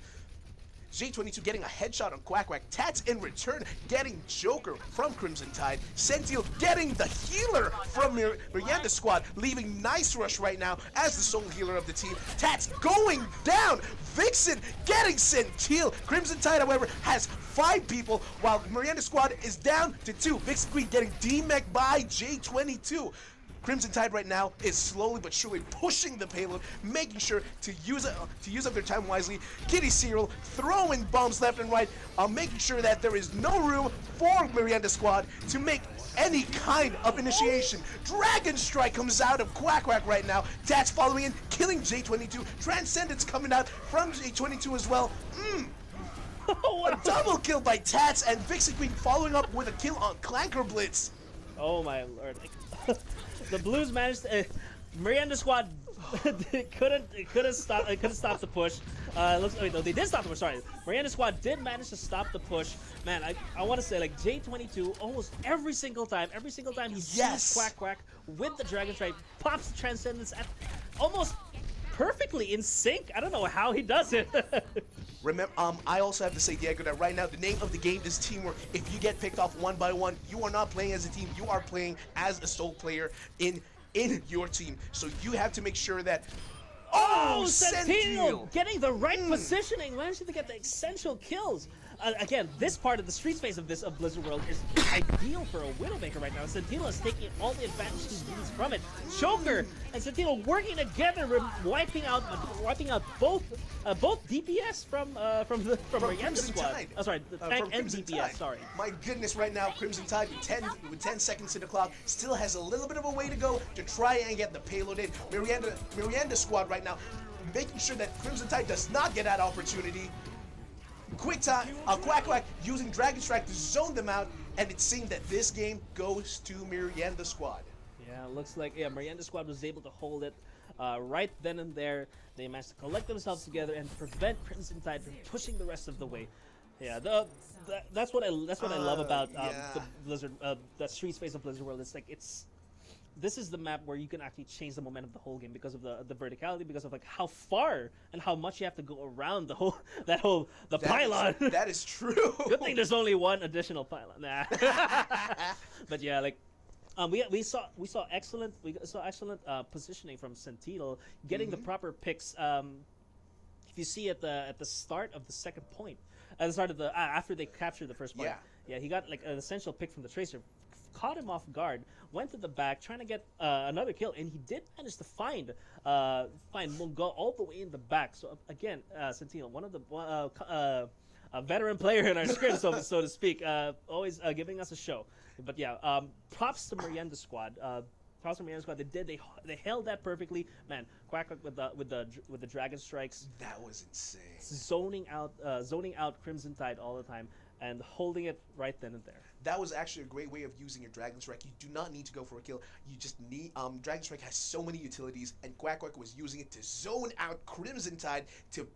J22 getting a headshot on Quack. Tats in return getting Joker from Crimson Tide. Sentinel getting the healer from Miranda Squad, leaving Nice Rush right now as the sole healer of the team. Tats going down. Vixen getting Sentinel. Crimson Tide, however, has 5 people while Miranda Squad is down to 2. Vixen Queen getting D-Mech by J22. Crimson Tide right now is slowly but surely pushing the payload, making sure to use up their time wisely. Kitty Serial throwing bombs left and right, making sure that there is no room for Miranda Squad to make any kind of initiation. Dragon Strike comes out of Quack right now. Tats following in, killing J22. Transcendence coming out from J22 as well. A double kill by Tats, and Vixen Queen following up with a kill on Clanker Blitz. Oh my lord. The Blues managed to, Miranda Squad couldn't stop the push. They did stop the push. Sorry, Miranda Squad did manage to stop the push. Man, I want to say J22 almost every single time he sees Quack with the Dragon Strike, pops the Transcendence at almost perfectly in sync. I don't know how he does it. Remember, I also have to say, Diego, that right now the name of the game is teamwork. If you get picked off one by one, you are not playing as a team. You are playing as a sole player in your team. So you have to make sure that. Sentinel getting the right positioning, managing to get the essential kills. again, this part of the street space of Blizzard World is ideal for a Widowmaker right now. Santino is taking all the advantage he needs from it. Joker and Santino working together, wiping out both DPS from Mariana squad. Oh, sorry, the tank and DPS. Tide. Sorry. My goodness, right now, Crimson Tide with 10 seconds to the clock still has a little bit of a way to go to try and get the payload in. Miranda squad right now making sure that Crimson Tide does not get that opportunity. Quick time, Quack using Dragon Strike to zone them out, and it seemed that this game goes to Miranda squad. Yeah, it looks like Miranda squad was able to hold it right then and there. They managed to collect themselves together and prevent Crimson Tide from pushing the rest of the way. Yeah, that's what I love about the Blizzard, the street space of Blizzard World. It's like this is the map where you can actually change the momentum of the whole game because of the verticality, because of like how far and how much you have to go around the pylon. That is true. Good thing there's only one additional pylon. Nah. But yeah, like we saw excellent positioning from Sentinel, getting the proper picks. If you see at the start of the second point, at the start of the after they captured the first point, yeah, he got like an essential pick from the Tracer. Caught him off guard, went to the back, trying to get another kill, and he did manage to find Mungo all the way in the back. So again, Sentinel, one of the a veteran player in our script, so to speak, always giving us a show. But yeah, props to Miranda squad. They held that perfectly, man. Quack with the Dragon Strikes. That was insane. Zoning out Crimson Tide all the time and holding it right then and there. That was actually a great way of using your Dragon Strike. You do not need to go for a kill. You just need Dragon Strike has so many utilities, and Quack was using it to zone out Crimson Tide to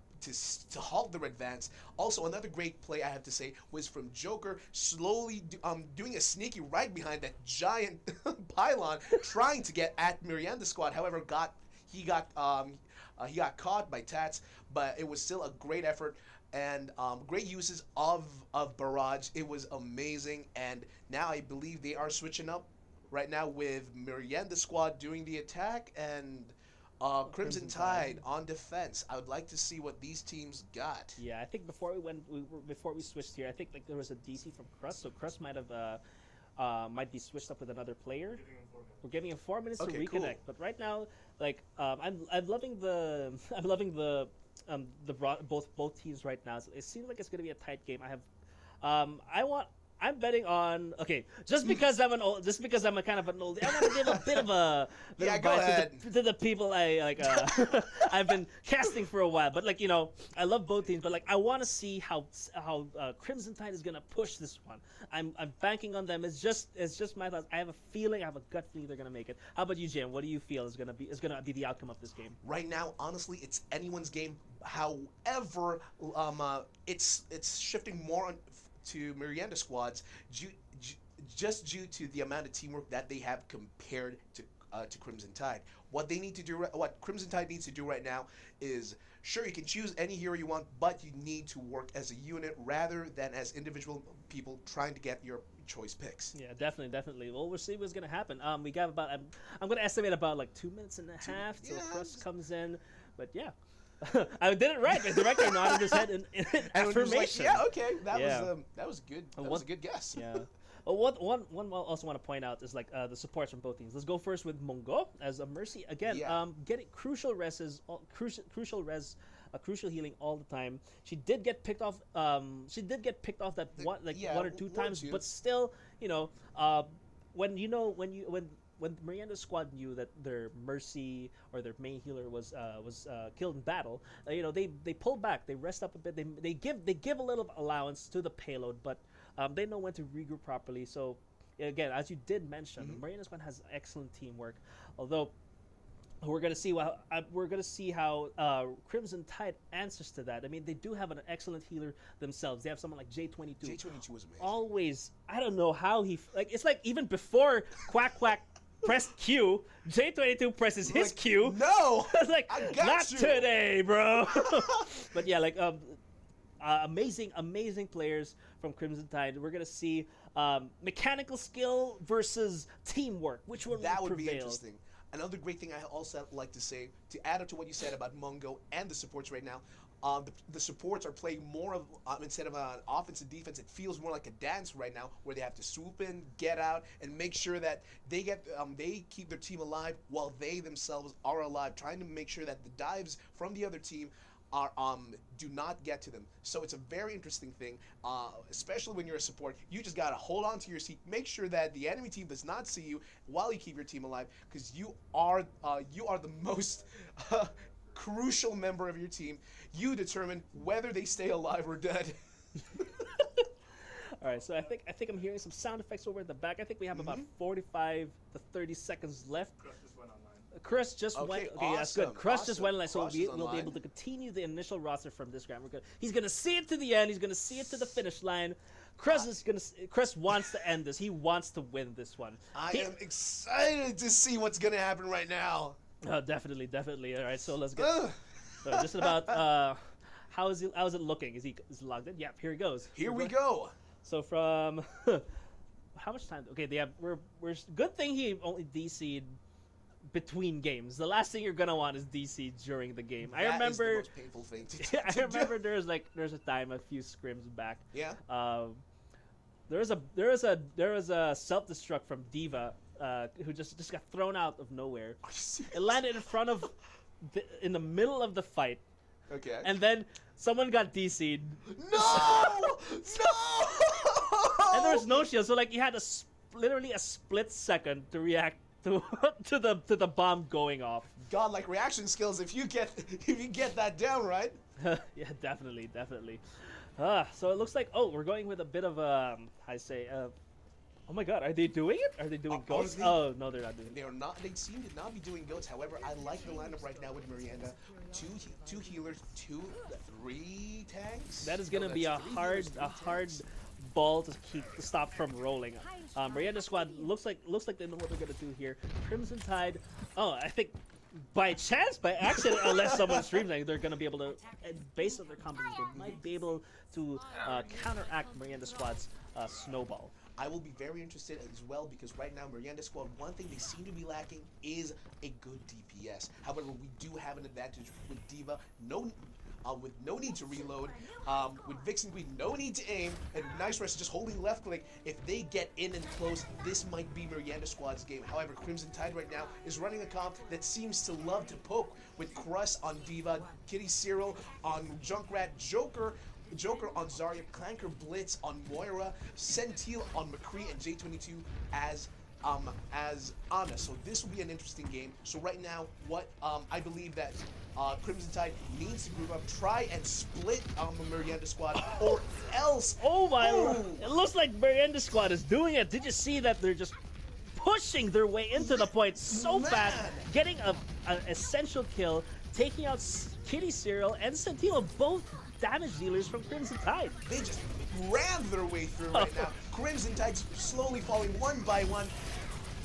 halt their advance. Also, another great play I have to say was from Joker, slowly doing a sneaky right behind that giant pylon, trying to get at Miranda squad. However, he got caught by Tats, but it was still a great effort. And great uses of Barrage. It was amazing. And now I believe they are switching up right now with Miranda squad doing the attack and Crimson Tide on defense. I would like to see what these teams got. Yeah, I think before we switched here, I think like there was a DC from Crust, so Crust might be switched up with another player. We're giving him 4 minutes to reconnect. Cool. But right now, like I'm loving the both teams right now. So it seems like it's going to be a tight game. I'm betting on just because I'm a kind of an old. I want to give a bit of a advice to the people I like. I've been casting for a while, but like I love both teams, but like I want to see how Crimson Tide is gonna push this one. I'm banking on them. It's just my thoughts. I have a gut feeling they're gonna make it. How about you, Jim? What do you feel is gonna be the outcome of this game? Right now, honestly, it's anyone's game. However, it's shifting more on to Miranda squads just due to the amount of teamwork that they have compared to Crimson Tide. What Crimson Tide needs to do right now is, sure, you can choose any hero you want, but you need to work as a unit rather than as individual people trying to get your choice picks. Yeah, definitely. Well, we'll see what's gonna happen. We got about I'm gonna estimate about like 2 minutes and a half till Crust comes in, but yeah. I did it right. The director nodded his head in affirmation. Like, okay, that was good. That was a good guess. Yeah. One I also want to point out is like the supports from both teams. Let's go first with Mungo as a Mercy again. Getting crucial healing all the time. She did get picked off. That one or two times, but still, when Miranda squad knew that their Mercy or their main healer was killed in battle, they pull back, they rest up a bit, they give a little allowance to the payload, but they know when to regroup properly. So again, as you did mention, Miranda squad has excellent teamwork. Although we're gonna see how Crimson Tide answers to that. I mean, they do have an excellent healer themselves. They have someone like J22. J22 was amazing. Always, I don't know how it's like even before Quack pressed Q, J22 presses his Q. No! Like, not today, bro. But yeah, like amazing players from Crimson Tide. We're gonna see mechanical skill versus teamwork. Which one that would prevail? Be interesting. Another great thing I also like to say, to add up to what you said about Mungo and the supports right now, the supports are playing more of instead of an offense and defense. It feels more like a dance right now, where they have to swoop in, get out, and make sure that they keep their team alive while they themselves are alive, trying to make sure that the dives from the other team are do not get to them. So it's a very interesting thing, especially when you're a support. You just gotta hold on to your seat, make sure that the enemy team does not see you while you keep your team alive, because you are the most crucial member of your team. You determine whether they stay alive or dead. All right, so I think I'm hearing some sound effects over at the back. I think we have about 45 to 30 seconds left. Chris just went. Okay, awesome, that's good. Chris just awesome. went online, so we'll be online. able to continue the initial roster from this round. We're good. He's gonna see it to the end. He's gonna see it to the finish line. Chris wants to end this. He wants to win this one. I am excited to see what's gonna happen right now. Oh, definitely. All right, so let's get. So just about how is it looking? Is he logged in? Yep. Here he goes. Here we go. So from how much time? Okay, they have. We're good thing he only DC'd between games. The last thing you're gonna want is DC during the game. That is the most painful thing to I remember there's a time a few scrims back. Yeah. There was a self-destruct from Diva who just got thrown out of nowhere. It landed in front of in the middle of the fight. Okay. And then someone got DC'd. No! And there was no shield, so like you had literally a split second to react to the bomb going off. Godlike reaction skills if you get that down right. Yeah, definitely. So it looks like we're going with a bit of oh my God, are they doing it? Are they doing goats? Oh no, they're not doing it. They are not. They seem to not be doing goats. However, I like the lineup right now with Miranda. Two healers, 3 tanks. That is gonna be a hard ball to stop from rolling. Miranda squad looks like they know what they're gonna do here. Crimson Tide. Oh, I think by accident, unless someone streams, they're gonna be able to, based on their composition, they might be able to counteract Miranda squad's snowball. I will be very interested as well, because right now Miranda squad, one thing they seem to be lacking is a good DPS. However, we do have an advantage with Diva. With no need to reload, with Vixen Queen, no need to aim, and Nice Rest just holding left click. If they get in and close, this might be Miranda Squad's game. However, Crimson Tide right now is running a comp that seems to love to poke, with Crust on Diva, Kitty Cyril on Junkrat, Joker on Zarya, Clanker Blitz on Moira, Sentil on McCree, and J22 as Ana. So this will be an interesting game. So right now, what I believe that Crimson Tide needs to group up, try and split Miranda squad, or else. Oh my! It looks like Miranda squad is doing it. Did you see that? They're just pushing their way into the point so fast, getting an essential kill, taking out Kitty Cyril and Santino, both damage dealers from Crimson Tide. They just ran their way through right now. Crimson Tide's slowly falling one by one.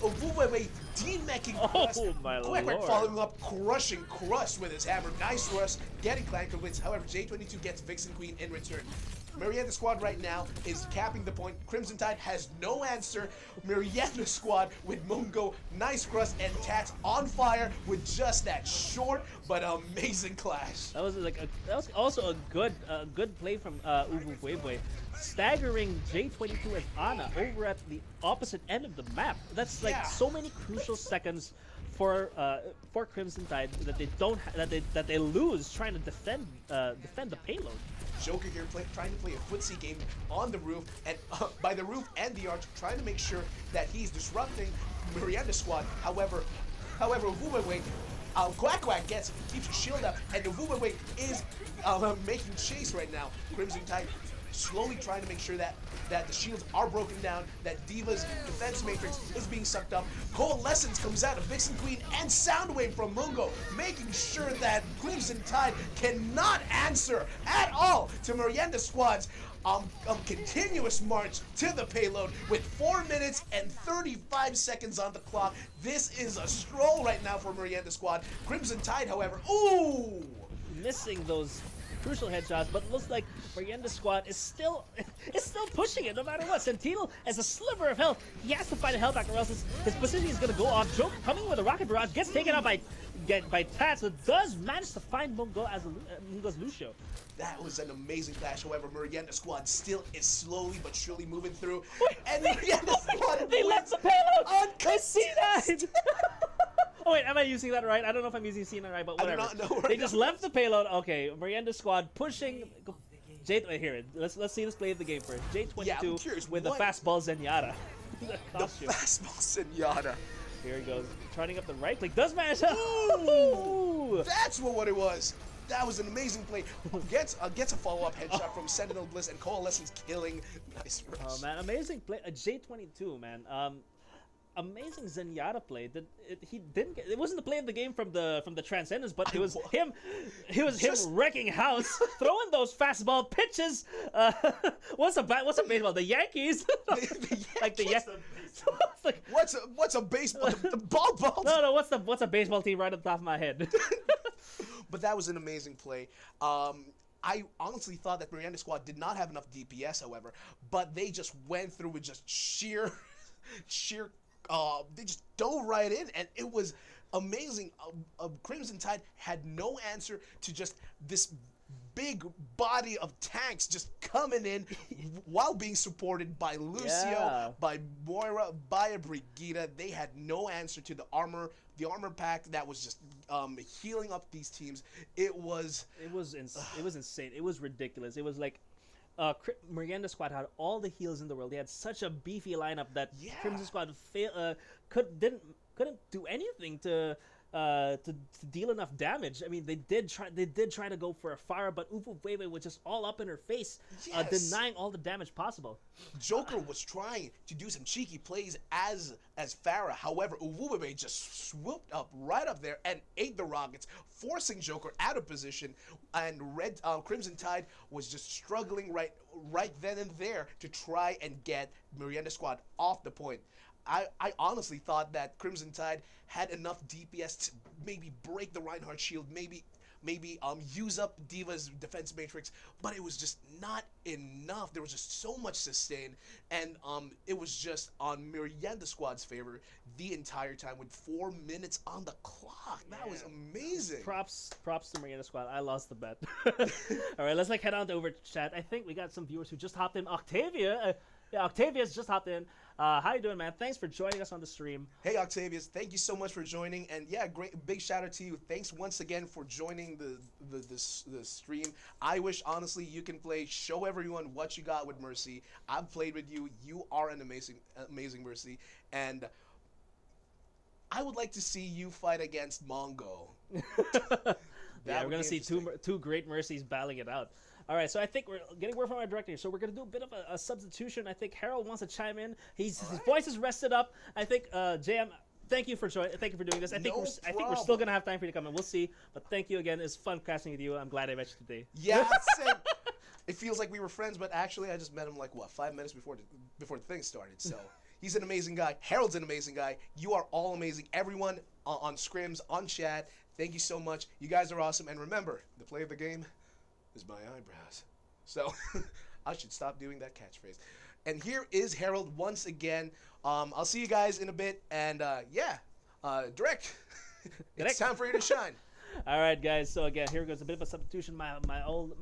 Ovuwewe demecking Crust. Oh my Quick lord. following up, crushing Crust with his hammer. Nice Rush, getting Clanker wins. However, J22 gets Vixen Queen in return. Miranda squad right now is capping the point. Crimson Tide has no answer. Miranda squad with Mungo, Nice Crust, and Tats on fire with just that short but amazing clash. That was also a good play from Uvuwewe, staggering J22 and Ana over at the opposite end of the map. That's like so many crucial seconds for Crimson Tide that they lose trying to defend the payload. Joker here trying to play a footsie game on the roof, and by the roof and the arch, trying to make sure that he's disrupting Miranda squad. However, Uvuwewe, Quack Quack keeps his shield up, and Uvuwewe is making chase right now. Crimson Tide slowly trying to make sure that the shields are broken down, that Diva's defense matrix is being sucked up. Coalescence comes out of Vixen Queen and Soundwave from Mungo, making sure that Crimson Tide cannot answer at all to Miranda Squad's continuous march to the payload with 4 minutes and 35 seconds on the clock. This is a stroll right now for Miranda Squad. Crimson Tide, however, missing those crucial headshots, but it looks like Miranda squad is still pushing it no matter what. Sentinel has a sliver of health. He has to find a health back or else his position is gonna go off. Joke coming with a rocket barrage, gets taken out by get by Tats, but does manage to find Mungo as Mungo's Lucio. That was an amazing flash. However, Merienda Squad still is slowly but surely moving through. And Merienda Squad They left the payload! I see uncontested. that! Oh wait, am I using that right? I don't know if I'm using C9 right, but whatever. I do not know. They just left the payload. Okay, Merienda Squad pushing. Wait, here. Let's see this play of the game first. J22 Yeah, I'm curious, with the fastball Zenyatta. The fastball Zenyatta. Here he goes, turning up the right click. Does manage. Ooh, that's what it was. That was an amazing play. Gets a follow-up headshot from Sentinel Bliss and Coalescence killing. Nice rush. Oh man, amazing play. A J22 man. Amazing Zenyatta play. He didn't get, it wasn't the play of the game from the Transcendence, but it was him. It was him wrecking house, throwing those fastball pitches. What's a baseball? The Yankees. Like the Yankees. Like, what's a baseball? The ball. No. What's a baseball team right on top of my head? But that was an amazing play. I honestly thought that Merienda Squad did not have enough DPS, however, but they just went through with just sheer. They just dove right in, and it was amazing. Crimson Tide had no answer to just this big body of tanks just coming in while being supported by Lucio, by Moira, by a Brigitte. They had no answer to the armor pack that was just healing up these teams. It was insane. It was ridiculous. It was like Merienda Squad had all the heals in the world. They had such a beefy lineup that Crimson Squad couldn't do anything to deal enough damage. I mean, they did try to go for a fire, but Ufuwebe was just all up in her face, denying all the damage possible. Joker was trying to do some cheeky plays as Pharah. However, Ufuwebe just swooped up right up there and ate the rockets, forcing Joker out of position. And Crimson Tide was just struggling right then and there to try and get Merienda Squad off the point. I honestly thought that Crimson Tide had enough DPS to maybe break the Reinhardt shield, maybe use up D.Va's defense matrix, but it was just not enough. There was just so much sustain, and it was just on Merienda Squad's favor the entire time with 4 minutes on the clock. That was amazing. Props to Merienda Squad. I lost the bet. All right, let's head on to over chat. I think we got some viewers who just hopped in. Octavia's just hopped in. How you doing, man? Thanks for joining us on the stream. Hey, Octavius. Thank you so much for joining. And yeah, big shout out to you. Thanks once again for joining the stream. I wish, honestly, you can play. Show everyone what you got with Mercy. I've played with you. You are an amazing Mercy. And I would like to see you fight against Mongo. Yeah, we're going to see two great Mercies battling it out. All right, so I think we're getting word from our director. So we're going to do a bit of a substitution. I think Harold wants to chime in. His voice is rested up. I think, JM, thank you for joining. Thank you for doing this. I think we're still going to have time for you to come in. We'll see. But thank you again. It's fun casting with you. I'm glad I met you today. Yeah, it feels like we were friends, but actually I just met him like, 5 minutes before the thing started. So he's an amazing guy. Harold's an amazing guy. You are all amazing. Everyone on Scrims, on chat, thank you so much. You guys are awesome. And remember, the play of the game is my eyebrows. So I should stop doing that catchphrase. And here is Harold once again. I'll see you guys in a bit. And Direct, it's time for you to shine. All right, guys. So again, here goes a bit of a substitution. My old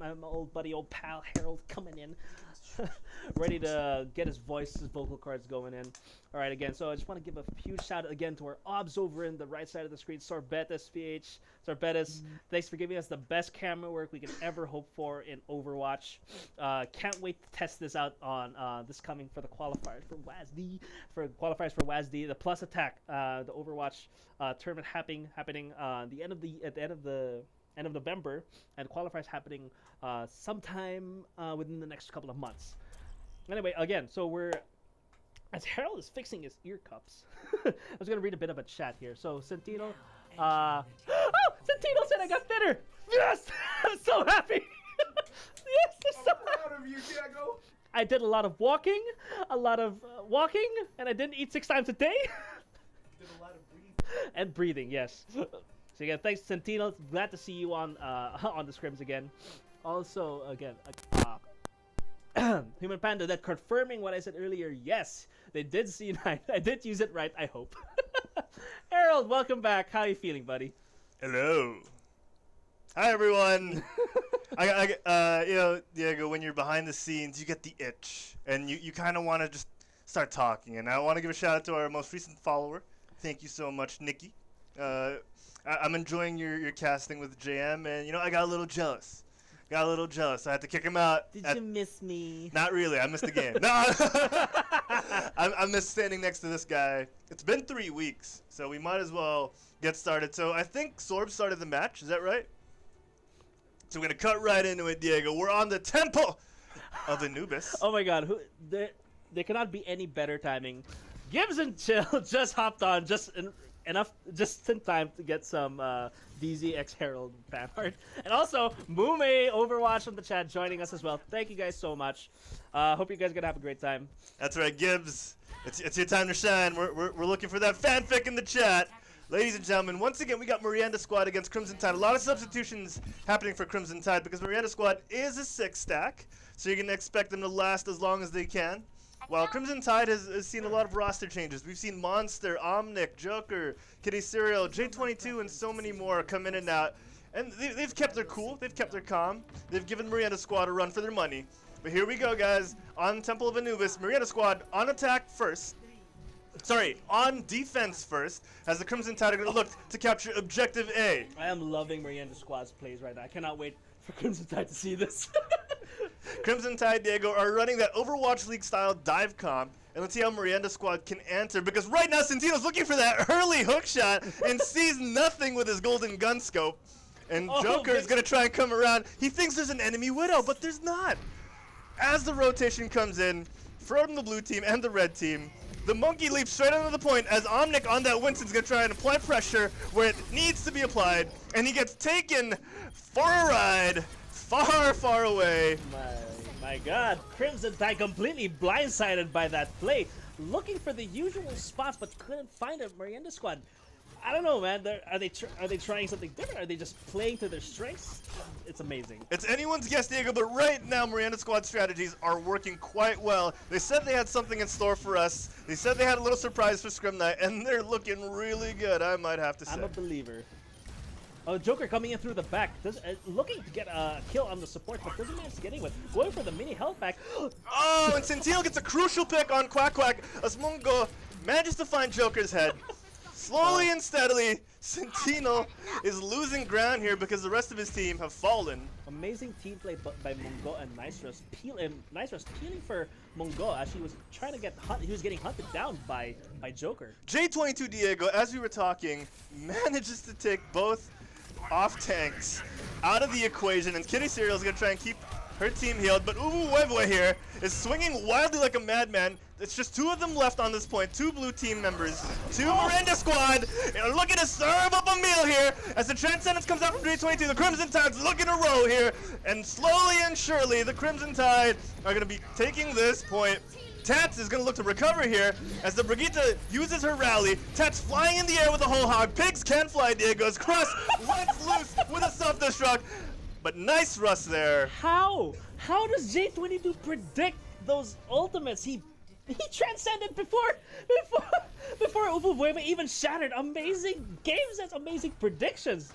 buddy, old pal Harold coming in, ready to get his vocal cords going in. All right, again. So I just want to give a huge shout out again to our obs over in the right side of the screen, Sorbetis PH. Sorbetis, thanks for giving us the best camera work we can ever hope for in Overwatch. Can't wait to test this out on this coming for the qualifiers for WASD. The Plus Attack, the Overwatch tournament happening at the end of November, and qualifiers happening sometime within the next couple of months. Anyway, again, so as Harold is fixing his ear cups, I was going to read a bit of a chat here. So Sentino, Sentino said I got better. Yes, I'm so happy. Yes, I'm so proud of you, Diego. I did a lot of walking, and I didn't eat 6 times a day. Did a lot of breathing. Yes. So again, thanks, Sentino. Glad to see you on the scrims again. Also, again, Human Panda, that confirming what I said earlier. Yes, they did C9. I did use it right, I hope. Harold, welcome back. How are you feeling, buddy? Hello. Hi, everyone. Diego, when you're behind the scenes, you get the itch, and you kind of want to just start talking. And I want to give a shout out to our most recent follower. Thank you so much, Nikki. I'm enjoying your casting with JM, and I got a little jealous. I had to kick him out. Did you miss me? Not really. I missed the game. No, I missed standing next to this guy. It's been 3 weeks, so we might as well get started. So I think Sorb started the match. Is that right? So we're going to cut right into it, Diego. We're on the Temple of Anubis. Oh my god. There cannot be any better timing. Gibbs and Chill just hopped on just in time to get some DZX Herald fan art. And also, Mume Overwatch from the chat joining us as well. Thank you guys so much. Hope you guys are going to have a great time. That's right, Gibbs. It's your time to shine. We're looking for that fanfic in the chat. Ladies and gentlemen, once again, we got Miranda Squad against Crimson Tide. A lot of substitutions happening for Crimson Tide because Miranda Squad is a 6-stack, so you're going to expect them to last as long as they can. While Crimson Tide has seen a lot of roster changes. We've seen Monster, Omnic, Joker, Kitty Serial, J22, and so many more come in and out. And they've kept their cool. They've kept their calm. They've given Miranda Squad a run for their money. But here we go, guys. On Temple of Anubis, Miranda Squad on attack first. Sorry, on defense first, as the Crimson Tide are going to look to capture Objective A. I am loving Miranda Squad's plays right now. I cannot wait for Crimson Tide to see this. Crimson Tide, Diego, are running that Overwatch League style dive comp. And let's see how Miranda Squad can answer, because right now Centino's looking for that early hook shot and sees nothing with his golden gun scope. And Joker is going to try and come around. He thinks there's an enemy Widow, but there's not. As the rotation comes in from the blue team and the red team, the monkey leaps straight onto the point as Omnic on that Winston's going to try and apply pressure where it needs to be applied. And he gets taken for a ride far, far away. My god, Crimson Tide completely blindsided by that play. Looking for the usual spots but couldn't find it. Miranda Squad, I don't know, man. Are they trying something different? Are they just playing to their strengths? It's amazing. It's anyone's guess, Diego, but right now Miranda Squad strategies are working quite well. They said they had something in store for us. They said they had a little surprise for Scrim Night, and they're looking really good, I might have to say. I'm a believer. Oh, Joker coming in through the back, looking to get a kill on the support, but doesn't manage to get anyone. Going for the mini health pack. Oh, and Centino gets a crucial pick on Quack Quack as Mungo manages to find Joker's head. Slowly and steadily, Centino is losing ground here because the rest of his team have fallen. Amazing team play by Mungo and Nice Rush. Nice Rush peeling for Mungo as he was trying to he was getting hunted down by Joker. J22 Diego, as we were talking, manages to take both off tanks out of the equation, and Kitty Serial is going to try and keep her team healed, but Uwu Webwe here is swinging wildly like a madman. It's just 2 of them left on this point, 2 blue team members, 2 Miranda Squad, and looking to serve up a meal here as the Transcendence comes out from J22. The Crimson Tide's looking to row here, and slowly and surely the Crimson Tide are going to be taking this point. Tats is going to look to recover here as the Brigitte uses her rally. Tats flying in the air with a whole hog. Pigs can fly, Diego's. Cross lets loose with a self-destruct. But nice Russ there. How does J22 predict those ultimates? He transcended before Uvuvueva even shattered. Amazing game sets, amazing predictions.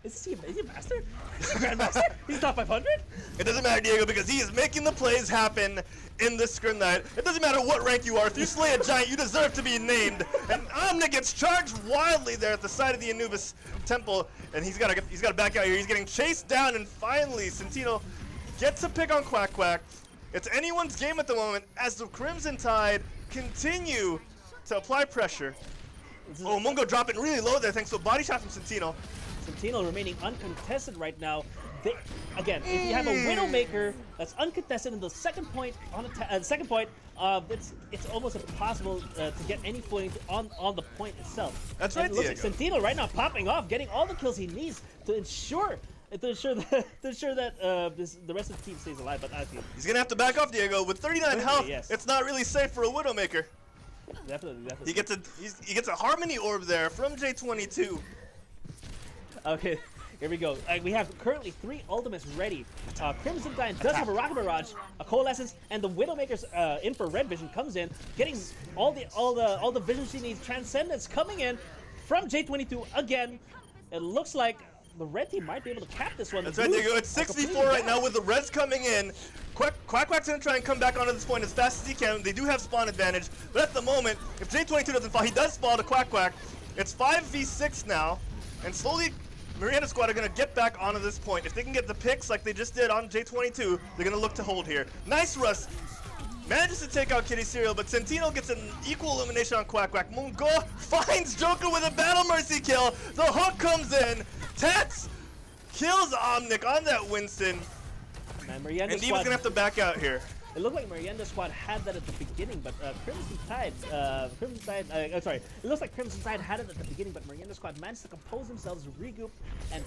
Is he a master? Is he a grandmaster? He's top 500? It doesn't matter, Diego, because he is making the plays happen in this Scrim Night. It doesn't matter what rank you are. If you slay a giant, you deserve to be named. And Omni gets charged wildly there at the side of the Anubis Temple, and he's got to back out here. He's getting chased down, and finally Centino gets a pick on Quack Quack. It's anyone's game at the moment as the Crimson Tide continue to apply pressure. Oh, Mungo dropping really low there thanks to a body shot from Centino. Centino remaining uncontested right now. Again, if you have a Widowmaker that's uncontested in the second point it's almost impossible to get any footing on the point itself. That's right, Diego. It looks like Centino right now popping off, getting all the kills he needs to ensure that the rest of the team stays alive. But I feel he's gonna have to back off, Diego. With 39 health, yes. It's not really safe for a Widowmaker. Definitely. He gets a Harmony Orb there from J22. Okay, here we go. We have currently 3 ultimates ready. Crimson Tide does have a Rocket Barrage, a Coalescence, and the Widowmaker's Infrared Vision comes in, getting all the vision she needs. Transcendence coming in from J22 again. It looks like the red team might be able to cap this one. That's right, Diego. It's 6v4 right now with the reds coming in. Quack's gonna try and come back onto this point as fast as he can. They do have spawn advantage, but at the moment, if J22 doesn't fall, he does fall to Quack. It's 5v6 now, and slowly Miranda Squad are gonna get back onto this point. If they can get the picks like they just did on J22, they're gonna look to hold here. Nice rush. Manages to take out Kitty Cereal, but Centino gets an equal elimination on Quack. Mungo finds Joker with a Battle Mercy kill. The hook comes in. Tats kills Omnic on that Winston. And Diva's gonna have to back out here. It looked like Miranda Squad had that at the beginning, but Crimson Tide, it looks like Crimson Tide had it at the beginning, but Miranda Squad managed to compose themselves, regroup, and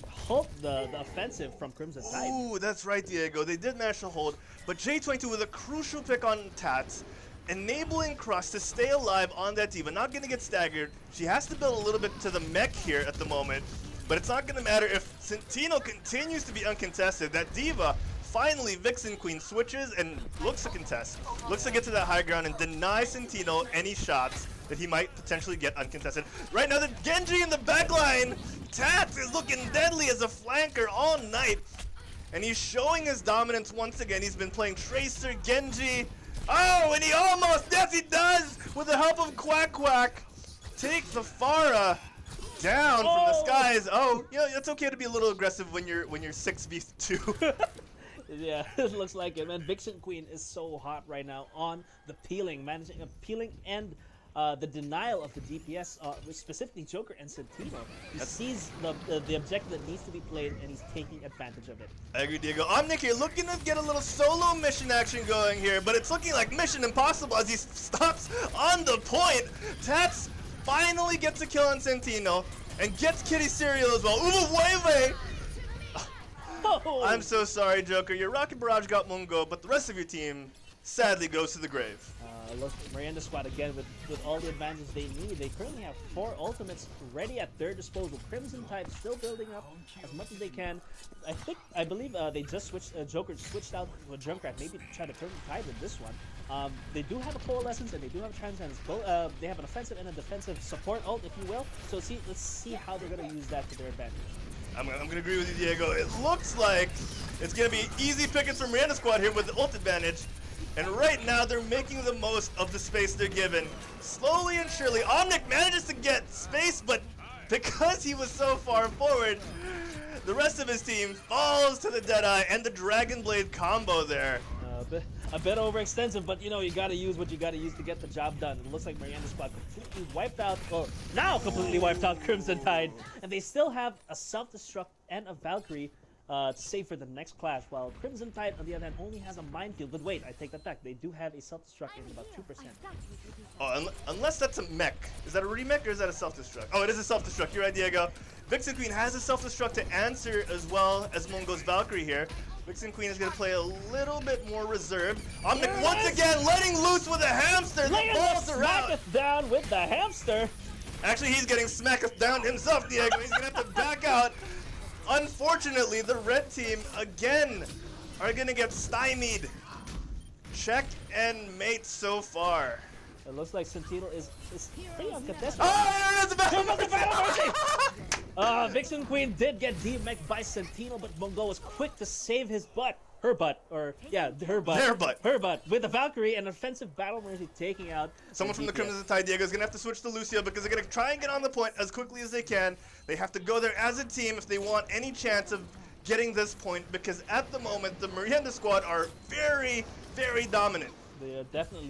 halt the offensive from Crimson Tide. Ooh, that's right, Diego. They did manage to hold, but J22 with a crucial pick on Tats, enabling Crust to stay alive on that Diva. Not gonna get staggered. She has to build a little bit to the mech here at the moment, but it's not gonna matter if Centino continues to be uncontested. That Diva, finally, Vixen Queen switches and looks to contest. Looks to get to that high ground and deny Centino any shots that he might potentially get uncontested. Right now, the Genji in the backline. Tats is looking deadly as a flanker all night. And he's showing his dominance once again. He's been playing Tracer, Genji. Oh, and he almost, yes he does, with the help of Quack, take the Pharah down from the skies. Oh, you know, it's okay to be a little aggressive when you're 6v2. Yeah, it looks like it, man. Vixen Queen is so hot right now on the peeling, managing peeling and the denial of the DPS, specifically Joker and Centino. He sees the objective that needs to be played, and he's taking advantage of it. I agree, Diego. Omnic here looking to get a little solo mission action going here, but it's looking like Mission Impossible as he stops on the point. Tats finally gets a kill on Centino and gets Kitty Cereal as well. Uvuvueve! Oh. I'm so sorry, Joker. Your Rocket Barrage got Mungo, but the rest of your team sadly goes to the grave. Look, Miranda Squad again with all the advantages they need. They currently have 4 ultimates ready at their disposal. Crimson Tide still building up as much as they can. I believe they just switched. Joker switched out to a Junkrat, maybe to try to turn the tide with this one. They do have a Coalescence and they do have a Transcendence. They have an offensive and a defensive support ult, if you will. So let's see how they're going to use that to their advantage. I'm gonna agree with you, Diego. It looks like it's gonna be easy pickings from Miranda Squad here with the ult advantage. And right now, they're making the most of the space they're given. Slowly and surely, Omnic manages to get space, but because he was so far forward, the rest of his team falls to the Deadeye and the Dragon Blade combo there. A bit overextensive, but you know, you gotta use what you gotta use to get the job done. It looks like Miranda Squad completely wiped out, or now completely wiped out Crimson Tide. And they still have a self-destruct and a Valkyrie to save for the next clash, while Crimson Tide, on the other hand, only has a minefield. But wait, I take that back. They do have a self-destruct in about 2%. Oh, unless that's a mech. Is that a remech or is that a self-destruct? Oh, it is a self-destruct. You're right, Diego. Vixen Queen has a self-destruct to answer as well as Mungo's Valkyrie here. Vixen Queen is going to play a little bit more reserved. Omnic once again letting loose with a hamster. The balls are out. Smacketh down with the hamster. Actually, he's getting smacketh down himself, Diego. He's going to have to back out. Unfortunately, the red team, again, are going to get stymied. Check and mate so far. It looks like Centino is pretty uncontested. Oh, it's a battle mercy! Vixen Queen did get DMX by Centino, but Mungo was quick to save his butt. Her butt. Their butt. With the Valkyrie and offensive battle mercy taking out someone from the Crimson Tide. Diego is going to have to switch to Lucio because they're going to try and get on the point as quickly as they can. They have to go there as a team if they want any chance of getting this point, because at the moment, the Miranda Squad are very, very dominant.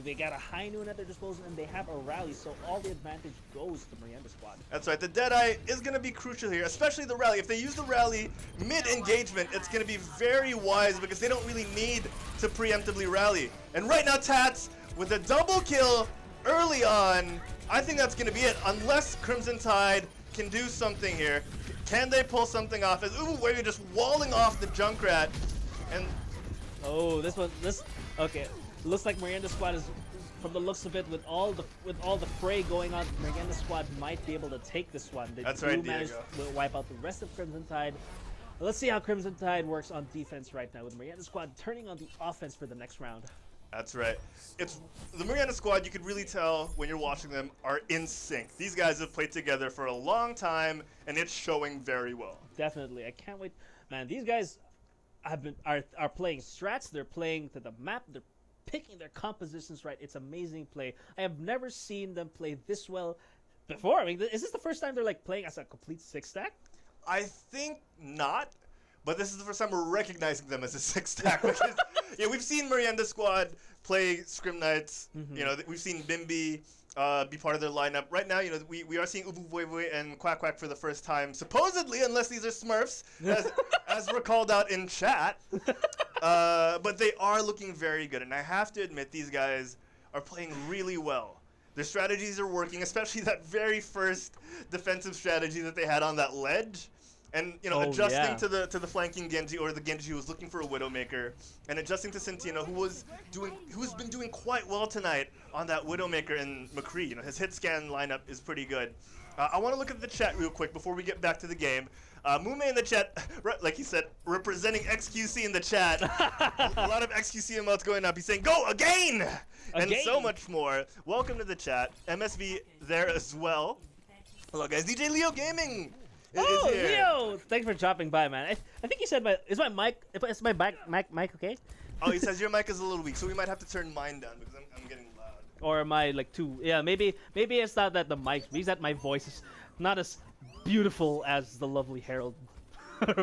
They got a high noon at their disposal, and they have a rally, so all the advantage goes to Miranda Squad. That's right. The Deadeye is going to be crucial here, especially the rally. If they use the rally mid-engagement, it's going to be very wise because they don't really need to preemptively rally. And right now, Tats with a double kill early on. I think that's going to be it, unless Crimson Tide can do something here. Can they pull something off? As Uvuvueve just walling off the Junkrat, and okay. Looks like Miranda Squad is, from the looks of it, with all the fray going on, Miranda Squad might be able to take this one. They managed to wipe out the rest of Crimson Tide. Let's see how Crimson Tide works on defense right now, with Miranda Squad turning on the offense for the next round. That's right. It's the Miranda squad. You could really tell when you're watching them are in sync. These guys have played together for a long time, and it's showing very well. Definitely, I can't wait, man. These guys are playing strats. They're playing to the map. They're picking their compositions right. It's amazing play. I have never seen them play this well before. I mean, is this the first time they're like playing as a complete six stack? I think not. But this is the first time we're recognizing them as a six stack. Because, we've seen Miranda Squad play Scrim Knights. We've seen Bimby be part of their lineup. Right now, we are seeing Ubu Voivoi and Quack Quack for the first time, supposedly, unless these are Smurfs, as we're called out in chat. But they are looking very good, and I have to admit, these guys are playing really well. Their strategies are working, especially that very first defensive strategy that they had on that ledge. And adjusting to the flanking Genji, or the Genji who was looking for a Widowmaker, and adjusting to Centino, who's been doing quite well tonight on that Widowmaker and McCree. His hit scan lineup is pretty good. I want to look at the chat real quick before we get back to the game. Mume in the chat, like he said, representing XQC in the chat. A lot of XQC emotes going up. He's saying, "Go again!" and so much more. Welcome to the chat. MSV there as well. Hello guys. DJ Leo Gaming. Oh, Leo! Thanks for dropping by, man. I think he said is my mic mic okay? Oh, he says your mic is a little weak, so we might have to turn mine down because I'm getting loud. Or am I like too? Yeah, maybe it's not that the mic, maybe that my voice is not as beautiful as the lovely Herald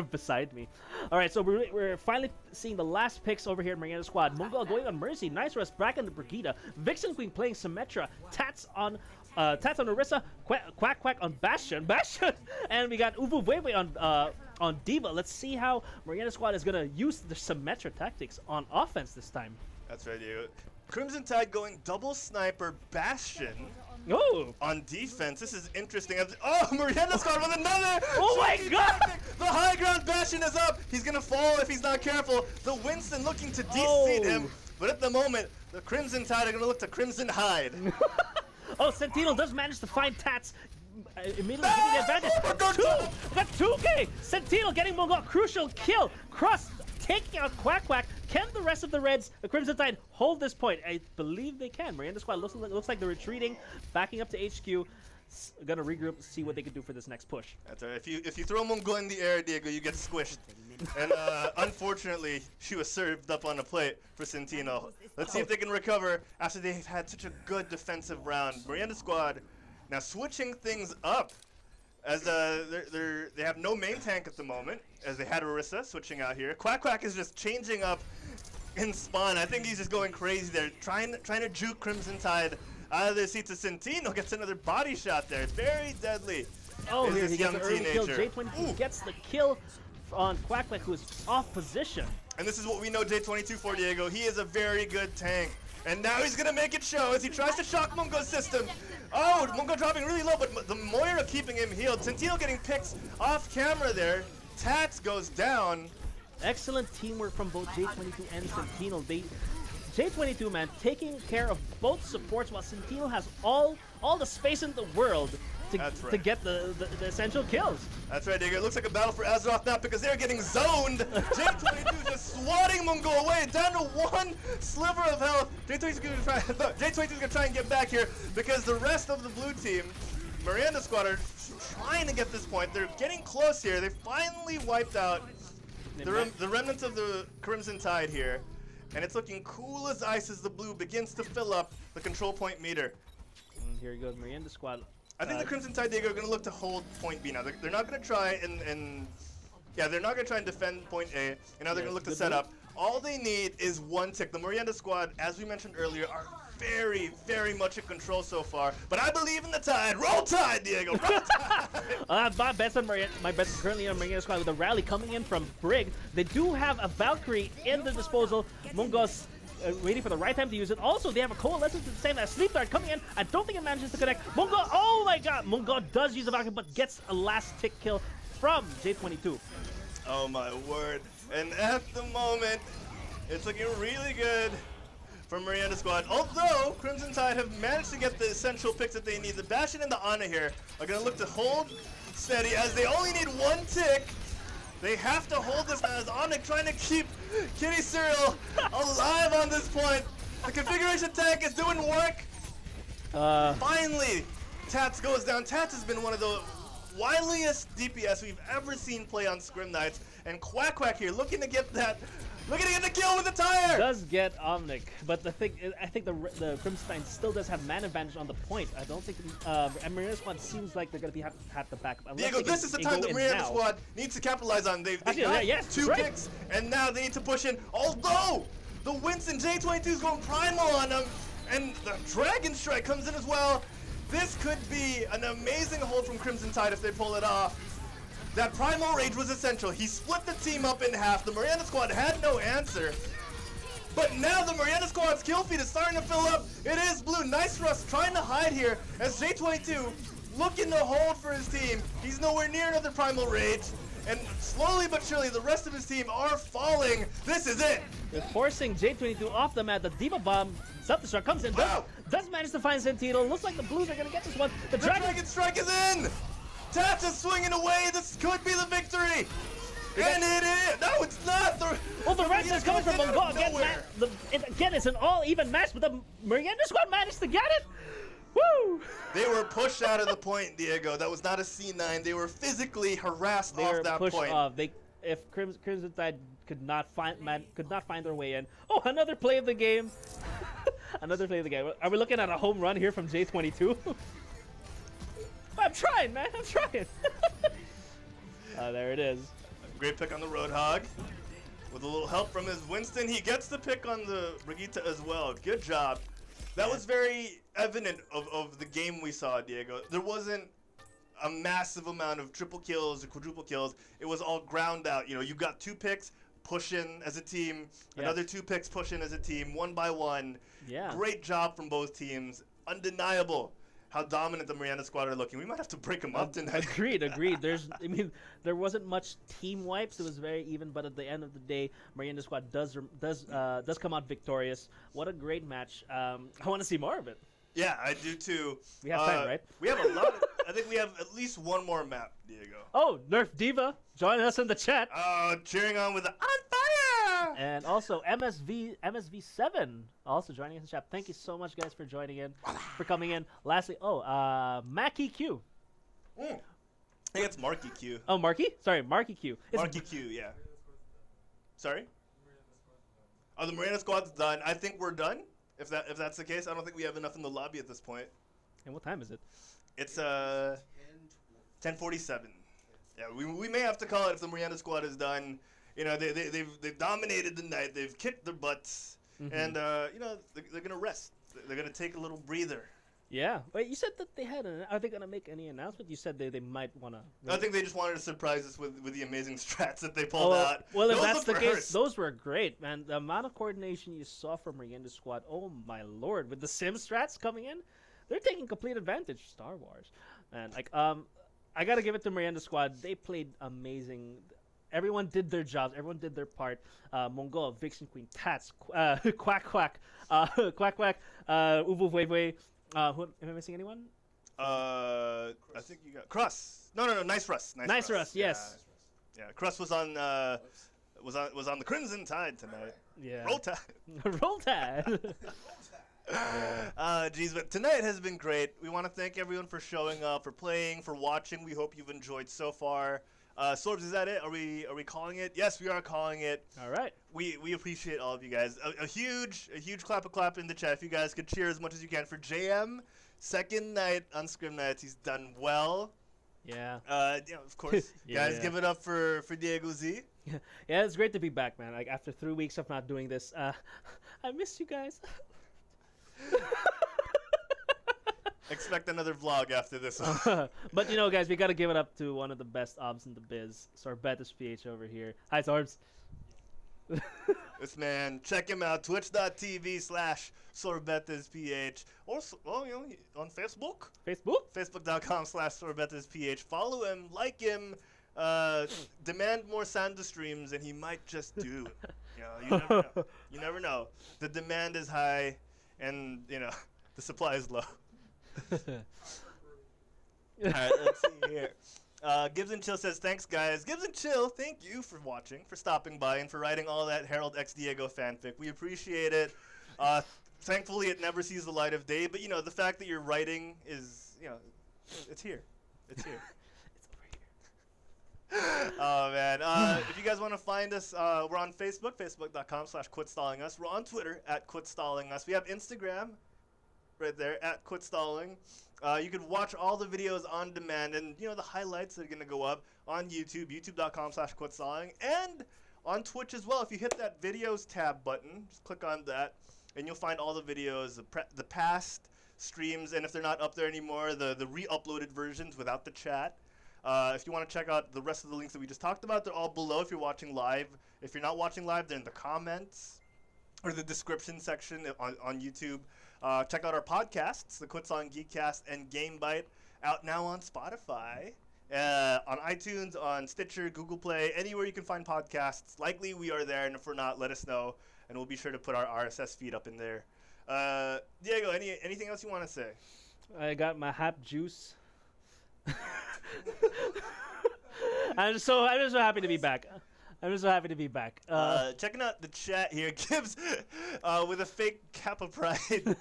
beside me. All right, so we're finally seeing the last picks over here in Miranda Squad. Mongol going on Mercy, Nice Rest back in the Brigida, Vixen Queen playing Symmetra, Tats on Orisa, Quack Quack on Bastion, and we got Ubu Voivoi on Diva. Let's see how Miranda Squad is gonna use the Symmetra tactics on offense this time. That's right, Diego. Crimson Tide going double sniper Bastion. Oh! On defense, this is interesting. Oh, Miranda Squad with another! Oh my God! The high ground Bastion is up. He's gonna fall if he's not careful. The Winston looking to de-seat him, but at the moment, the Crimson Tide are gonna look to Crimson Hide. Oh, Sentinel does manage to find Tats. Immediately getting the advantage. Got 2K! Sentinel getting Mongol. Crucial kill. Cross taking out Quack Quack. Can the rest of the Reds, the Crimson Tide, hold this point? I believe they can. Miranda Squad looks like they're retreating, backing up to HQ. Gonna regroup, see what they can do for this next push. That's right. If you throw Mongol in the air, Diego, you get squished. And unfortunately, she was served up on a plate for Centino. Let's see if they can recover after they've had such a good defensive round. Miranda Squad now switching things up, as they have no main tank at the moment, as they had Orisa switching out here. Quack Quack is just changing up in spawn. I think he's just going crazy there, trying to juke Crimson Tide out of their seat. To Centino gets another body shot there. It's very deadly. Oh, here he gets an early kill. J22 gets the kill on Quack Quack, who is off position. And this is what we know J22 for, Diego. He is a very good tank. And now he's going to make it show as he tries to shock Mungo's system. Oh, Mungo dropping really low, but the Moira keeping him healed. Centino getting picked off camera there. Tats goes down. Excellent teamwork from both J22 and Centino. J22, man, taking care of both supports while Centino has all the space in the world to get the essential kills. That's right, Diego. It looks like a battle for Azeroth now because they're getting zoned. J22 just swatting Mungo away, down to one sliver of health. J22's gonna try and get back here because the rest of the blue team, Miranda Squad, are trying to get this point. They're getting close here. They finally wiped out the remnants of the Crimson Tide here. And it's looking cool as ice as the blue begins to fill up the control point meter. And here goes Miranda Squad. I think the Crimson Tide, Diego, are going to look to hold point B now. They're not going to try they're not going to try and defend point A. And now they're going to look to set up. All they need is one tick. The Miranda Squad, as we mentioned earlier, are very, very much in control so far. But I believe in the Tide. Roll Tide, Diego. Roll Tide. My best currently on Miranda Squad with a rally coming in from Brig. They do have a Valkyrie in the disposal. Mungo's waiting for the right time to use it. Also, they have a Coalescence at the same time. Sleep Dart coming in. I don't think it manages to connect. Mungo, oh my God. Mungo does use a Valkyrie, but gets a last tick kill from J22. Oh my word. And at the moment, it's looking really good for Miranda Squad. Although Crimson Tide have managed to get the essential picks that they need. The Bastion and the Ana here are going to look to hold steady as they only need one tick. They have to hold this as Ana trying to keep Kitty Cyril alive on this point. The configuration tank is doing work. Finally, Tats goes down. Tats has been one of the wiliest DPS we've ever seen play on Scrim Nights. And Quack Quack here looking to get that, looking to get the kill with the tire. Does get Omnic, but the thing is, I think the Crimson still does have man advantage on the point. I don't think Marina Squad seems like they're gonna have to back up. Diego, this is the time the Marina Squad needs to capitalize on. They've got two picks, and now they need to push in. Although the Winston J22 is going primal on them, and the Dragon Strike comes in as well. This could be an amazing hold from Crimson Tide if they pull it off. That Primal Rage was essential. He split the team up in half. The Miranda Squad had no answer. But now the Miranda Squad's kill feed is starting to fill up. It is blue. Nice Russ trying to hide here as J22 looking to hold for his team. He's nowhere near another Primal Rage. And slowly but surely, the rest of his team are falling. This is it. They're forcing J22 off the mat. The Diva Bomb self-destruct comes in. Does manage to find Sentito. Looks like the Blues are going to get this one. The Dragon Strike is in. Tats is swinging away. This could be the victory. And it is. No, it's not. Well, the rest is coming from Mongo. Again, it's an all-even match, but the Miranda Squad managed to get it. Woo! They were pushed out of the point, Diego. That was not a C9. They were physically harassed off that point. Off. If Crimson Tide could not find their way in. Oh, another play of the game. Another play of the game. Are we looking at a home run here from J22? I'm trying, man. I'm trying. There it is. Great pick on the Roadhog. With a little help from his Winston, he gets the pick on the Brigitte as well. Good job. That was very evident of the game we saw, Diego. There wasn't a massive amount of triple kills or quadruple kills. It was all ground out. You know, you got 2 picks, push in as a team. Yes. Another 2 picks, push in as a team, 1 by 1. Yeah. Great job from both teams. Undeniable how dominant the Miranda Squad are looking. We might have to break them up tonight. Agreed. There wasn't much team wipes. It was very even, but at the end of the day, Miranda Squad does come out victorious. What a great match. I want to see more of it. Yeah, I do too. We have time, right? We have a lot of, I think we have at least one more map, Diego. Oh, Nerf Diva, join us in the chat. Cheering on with the on fire! And also MSV7 also joining us in the chat. Thank you so much, guys, for joining in, for coming in. Lastly, Mackie Q. I think it's Marky Q. Oh, Marky? Sorry, Marky Q. Marky Q, yeah. Sorry? Oh, the Miranda Squad's done. I think we're done. If that's the case, I don't think we have enough in the lobby at this point. And what time is it? It's 10:47. Yeah, we may have to call it if the Miranda Squad is done. You know, they've dominated the night. They've kicked their butts, and you know they're gonna rest. They're gonna take a little breather. Yeah. Wait, you said that they had are they gonna make any announcement? You said they might wanna. I think they just wanted to surprise us with the amazing strats that they pulled out. Well, if that's the case, those were great, man. The amount of coordination you saw from Miranda Squad, oh my lord, with the sim strats coming in, they're taking complete advantage. Star Wars, and I gotta give it to Miranda Squad. They played amazing. Everyone did their jobs. Everyone did their part. Mongol, Vixen Queen, Tats, Quack Quack, Quack Quack, Uvu Vue Vue. Am I missing anyone? I think you got Cruss. No. Nice Russ. Nice Russ. Yes. Yeah. Cruss was on the Crimson Tide tonight. Yeah. Roll Tide. Roll Tide. Geez, but tonight has been great. We want to thank everyone for showing up, for playing, for watching. We hope you've enjoyed so far. Sorbs, is that it? Are we calling it? Yes, we are calling it. All right. We appreciate all of you guys. A huge clap in the chat. If you guys could cheer as much as you can for JM. Second night on Scrim Nights. He's done well. Yeah. Of course. Guys, give it up for Diego Z. Yeah, it's great to be back, man. Like after 3 weeks of not doing this, I miss you guys. Expect another vlog after this one. But you know, guys, we gotta give it up to one of the best obs in the biz, Sorbetus PH over here. Hi, Sorbs. This man, check him out, twitch.tv/SorbetusPH, or on Facebook. Facebook.com/SorbetusPH. Follow him, like him, demand more Sanda streams, and he might just do it. You never know. You never know. The demand is high, and the supply is low. Alright, let's see here. Gibbs and Chill says, thanks guys. Gibbs and Chill, thank you for watching, for stopping by, and for writing all that Harold X Diego fanfic. We appreciate it. Thankfully, it never sees the light of day. But the fact that you're writing is, it's here. It's here. Oh man! If you guys want to find us, we're on Facebook, facebook.com/quitstallingus. We're on Twitter @quitstallingus. We have Instagram, right there @quitstalling. You can watch all the videos on demand, and the highlights are gonna go up on YouTube, youtube.com/quitstalling, and on Twitch as well. If you hit that videos tab button, just click on that, and you'll find all the videos, the past streams, and if they're not up there anymore, the re-uploaded versions without the chat. If you want to check out the rest of the links that we just talked about, they're all below if you're watching live. If you're not watching live, they're in the comments or the description section on YouTube. Check out our podcasts, the Quitstalling Geekcast and Game Bite, out now on Spotify, on iTunes, on Stitcher, Google Play, anywhere you can find podcasts. Likely we are there, and if we're not, let us know, and we'll be sure to put our RSS feed up in there. Diego, anything else you want to say? I got my hap juice. I'm just so happy to be back. Checking out the chat here, Gibbs with a fake Kappa Pride.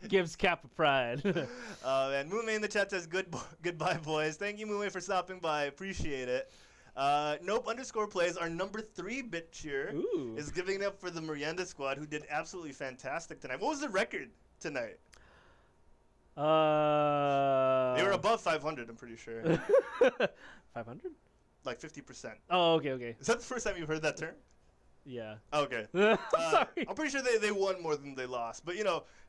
Gibbs Kappa Pride. And Moonway in the chat says goodbye, boys. Thank you, Moonway, for stopping by. Appreciate it. Nope_plays, our number 3 bit cheer, is giving it up for the Merienda squad, who did absolutely fantastic tonight. What was the record tonight? They were above 500, I'm pretty sure. 500? Like 50%. Oh, okay. Is that the first time you've heard that term? Yeah. Okay. Sorry. I'm pretty sure they won more than they lost. But,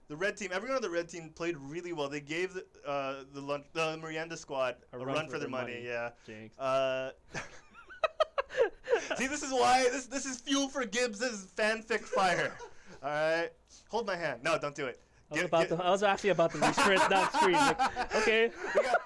the red team, everyone on the red team played really well. They gave the Merienda squad a run for their money. Yeah. Jinx. See, this is why this is fuel for Gibbs' fanfic fire. All right? Hold my hand. No, don't do it. I was actually about to re-sprint that screen. Like, okay.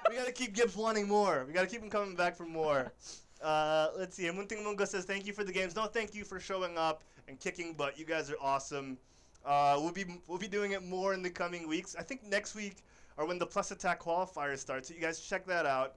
We got to keep Gibbs wanting more. We got to keep him coming back for more. Let's see. Munting Mungo says, thank you for the games. No, thank you for showing up and kicking butt. You guys are awesome. We'll be doing it more in the coming weeks. I think next week or when the Plus Attack qualifiers start. So you guys check that out.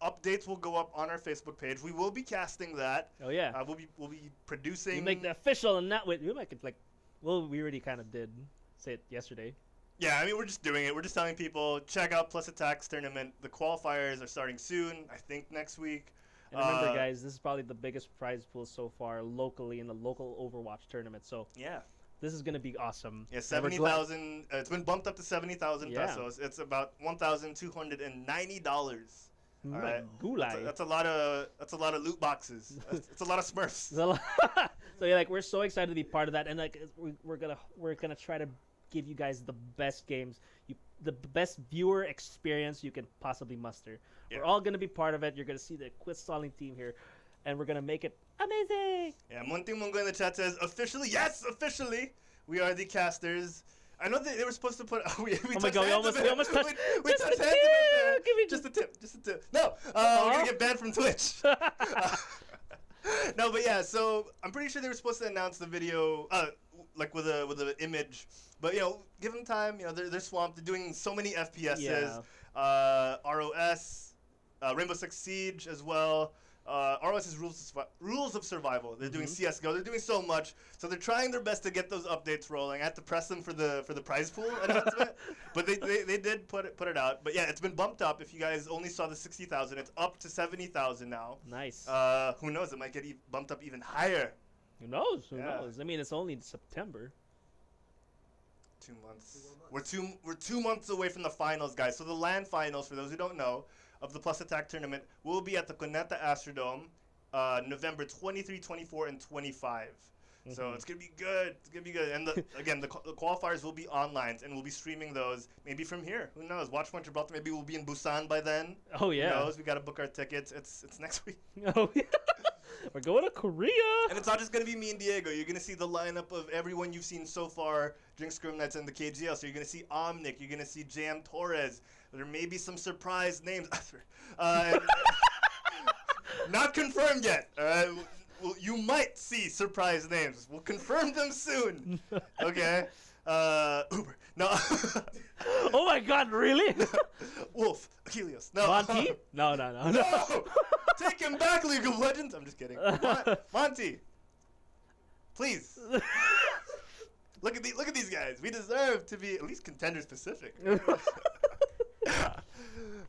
Updates will go up on our Facebook page. We will be casting that. Oh yeah. We'll be producing. You make the official and not with you make it like. Well, we already kind of did say it yesterday. Yeah, I mean, we're just doing it. We're just telling people, check out Plus Attack's tournament. The qualifiers are starting soon, I think next week. And remember, guys, this is probably the biggest prize pool so far locally in the local Overwatch tournament. So yeah, this is going to be awesome. Yeah, 70,000. It's been bumped up to 70,000 pesos. It's about $1,290. All right. That's a lot of loot boxes. It's a lot of Smurfs. So yeah, like we're so excited to be part of that, and like we're gonna try to give you guys the best games, the best viewer experience you can possibly muster. Yeah. We're all gonna be part of it. You're gonna see the Quitstalling team here, and we're gonna make it amazing. Yeah, Munting Mungo in the chat says officially, yes, officially, we are the casters. I know they were supposed to put. We oh my god, we almost touched. We touched hands Give me just a tip. No, we're gonna get banned from Twitch. No, but yeah. So I'm pretty sure they were supposed to announce the video, like with an image. But give them time. They're swamped. They're doing so many FPSs. Yeah. ROS, Rainbow Six Siege as well. ROS is Rules of Survival. They're doing CS:GO. They're doing so much, so they're trying their best to get those updates rolling. I had to press them for the prize pool announcement, but they did put it out. But yeah, it's been bumped up. If you guys only saw the 60,000, it's up to 70,000 now. Nice. Who knows? It might get bumped up even higher. Who knows? Who knows? I mean, it's only in September. 2 months. We're 2 months away from the finals, guys. So the LAN finals, for those who don't know, of the Plus Attack tournament will be at the Cuneta Astrodome, November 23, 24, and 25. So it's gonna be good. It's gonna be good. And again, the qualifiers will be online, and we'll be streaming those maybe from here. Who knows? Watch One Gibraltar. Maybe we'll be in Busan by then. Oh yeah. Who knows? We gotta book our tickets. It's next week. Oh yeah. We're going to Korea. And it's not just gonna be me and Diego. You're gonna see the lineup of everyone you've seen so far during Scrim Nights and the KGL. So you're gonna see Omnic. You're gonna see Jam Torres. There may be some surprise names. Not confirmed yet. Well, you might see surprise names. We'll confirm them soon. Okay. Uber. No. Oh my God! Really? Wolf. Achilles. No. Monty? No. No. Take him back, League of Legends. I'm just kidding. Monty. Please. Look at these guys. We deserve to be at least contender specific.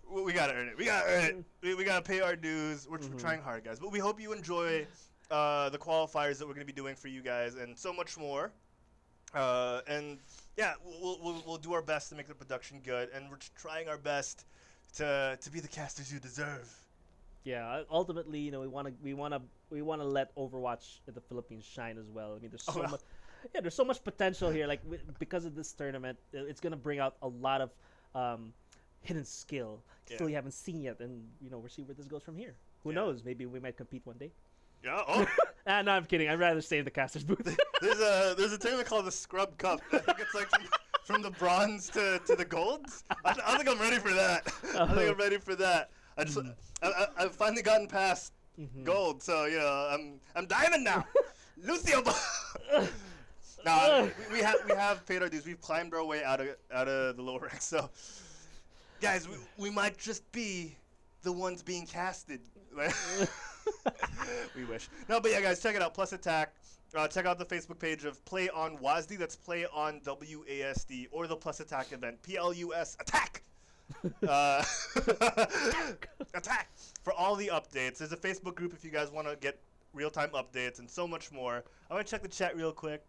We gotta earn it. We gotta earn it. We gotta pay our dues. We're trying hard, guys. But we hope you enjoy the qualifiers that we're gonna be doing for you guys, and so much more. And yeah, we'll do our best to make the production good, and we're trying our best to be the casters you deserve. Yeah, ultimately, you know, we wanna let Overwatch in the Philippines shine as well. I mean, there's so much potential here. Like because of this tournament, it's gonna bring out a lot of hidden skill you haven't seen yet, and you know, we'll see where this goes from here. Who knows? Maybe we might compete one day. Yeah. Oh. No, I'm kidding. I'd rather stay in the casters booth. There's a tournament called the Scrub Cup. I think it's like from the bronze to the golds. I think I'm ready for that. I think I'm ready for that. I've finally gotten past gold, so you know I'm diamond now. Lucio. No, we have paid our dues. We've climbed our way out of the lower ranks. So, guys, we might just be the ones being casted. We wish. No, but yeah, guys, check it out. Plus Attack. Check out the Facebook page of Play on WASD. That's Play on WASD, or the Plus Attack event. PLUS Attack. Attack for all the updates. There's a Facebook group if you guys want to get real-time updates and so much more. I'm gonna check the chat real quick.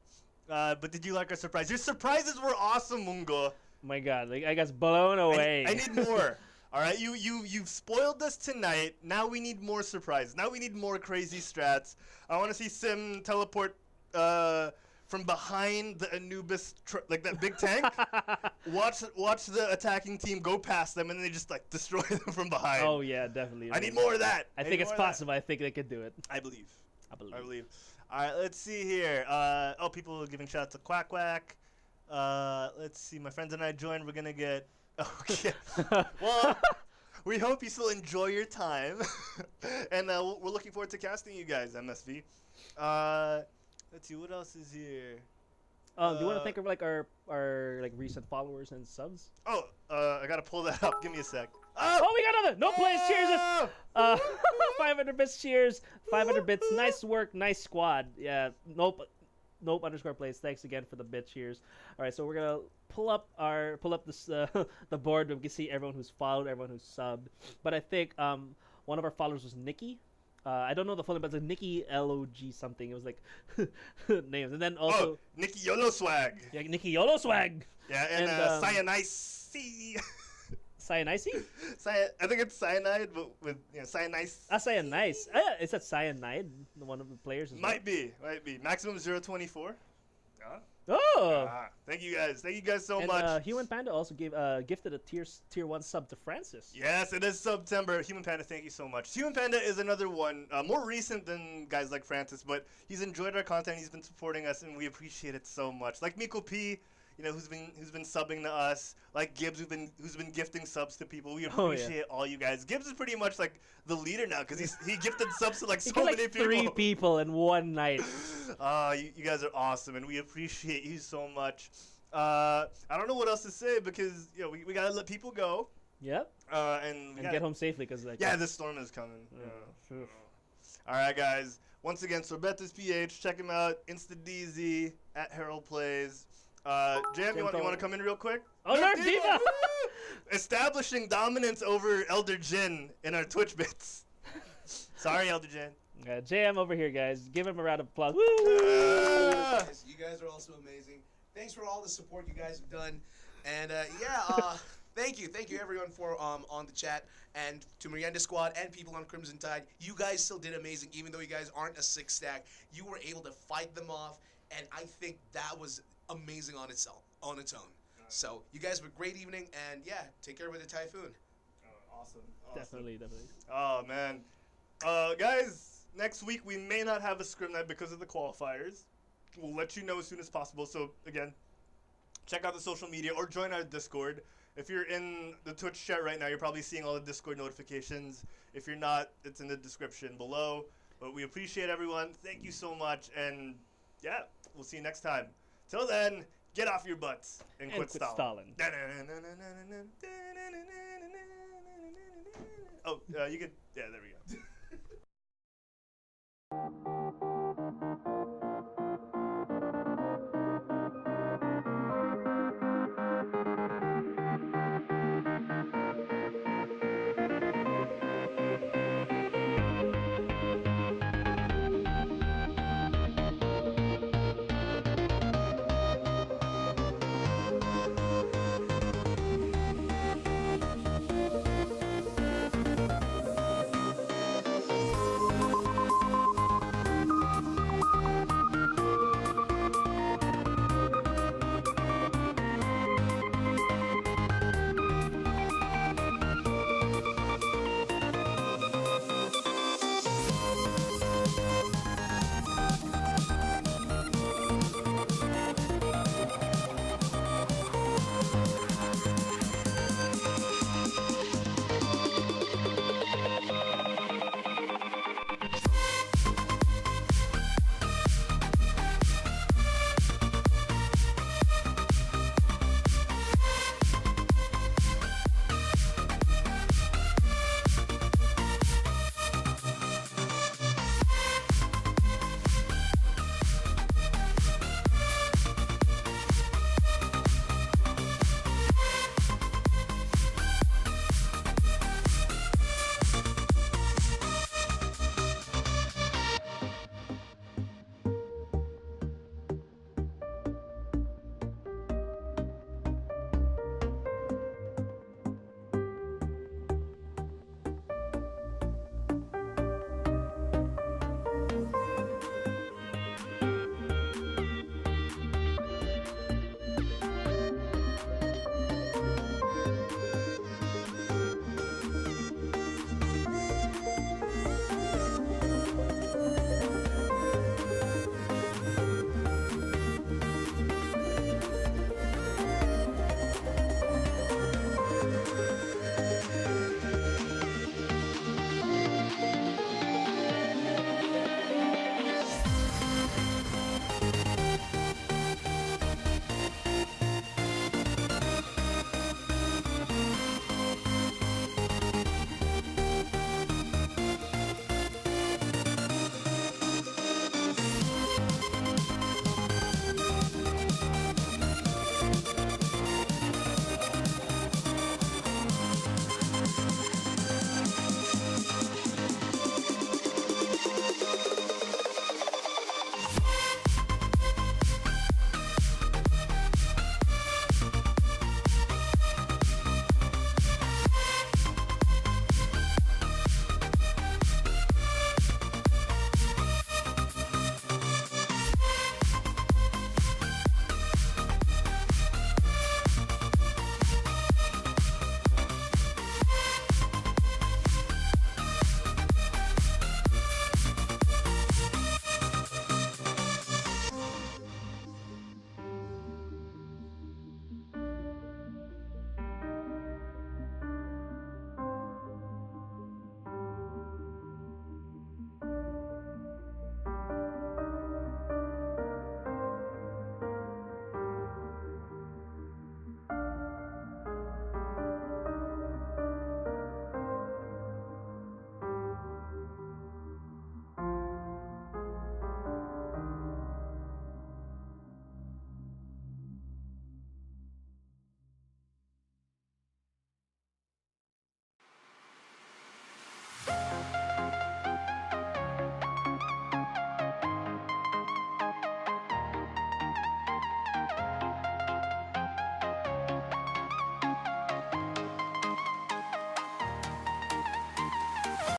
But did you like our surprise? Your surprises were awesome, Mungo. My God, like, I got blown away. I need more. All right, you've spoiled us tonight. Now we need more surprises. Now we need more crazy strats. I want to see Sim teleport from behind the Anubis, like that big tank. Watch the attacking team go past them, and then they just like destroy them from behind. Oh yeah, definitely. I need more of that. I think it's possible. I think they could do it. I believe. All right, let's see here. People are giving shout out to Quack Quack. Let's see. My friends and I joined. We're gonna get. Okay. Well, we hope you still enjoy your time, and we're looking forward to casting you guys, MSV. Let's see what else is here. Do you want to think of like our like recent followers and subs? I gotta pull that up. Give me a sec. Oh, we got another. No plays. Cheers. 500 bits. Cheers. 500 bits. Nice work. Nice squad. Yeah. Nope _ plays. Thanks again for the bit. Cheers. All right, so we're gonna pull up this the board. We can see everyone who's followed, everyone who's subbed. But I think one of our followers was Nikki. I don't know the full name, but it's like Nikki LOG something. It was like names, and then also Nikki YOLO Swag. Yeah, Nikki YOLO Swag. Yeah, and Cyanice. Cyanice? I think it's cyanide, but with cyanice. Cyanice. Is that cyanide? One of the players. Might be. Maximum 024. Oh. Thank you guys so much. Human Panda also gifted a tier 1 sub to Francis. Yes, it is September. Human Panda, thank you so much. Human Panda is another one, more recent than guys like Francis, but he's enjoyed our content. He's been supporting us, and we appreciate it so much. Like Miko P, who's been subbing to us. Like Gibbs, who's been gifting subs to people. We appreciate all you guys. Gibbs is pretty much like the leader now because he gifted subs to like so many people. 3 people in one night. You guys are awesome, and we appreciate you so much. I don't know what else to say because we gotta let people go. Yep. And get home safely because this storm is coming. All right, guys. Once again, Sorbetas PH. Check him out. InstaDZ at Harold Plays. Jam, you want to come in real quick? Oh, Nerf Diva! Establishing dominance over Elder Jin in our Twitch bits. Sorry, Elder Jin. Yeah, Jam over here, guys. Give him a round of applause. Woo! You guys are also amazing. Thanks for all the support you guys have done. And thank you everyone for on the chat, and to Merienda Squad and people on Crimson Tide. You guys still did amazing, even though you guys aren't a 6-stack. You were able to fight them off, and I think that was amazing on its own. So you guys have a great evening, and take care with the typhoon. Awesome. Definitely. Oh man, guys, next week we may not have a scrim night because of the qualifiers. We'll let you know as soon as possible. So again, check out the social media or join our Discord. If you're in the Twitch chat right now, you're probably seeing all the Discord notifications. If you're not, it's in the description below. But we appreciate everyone. Thank you so much, and we'll see you next time. Till then, get off your butts and quit stalling. Oh, you could. Yeah, there we go.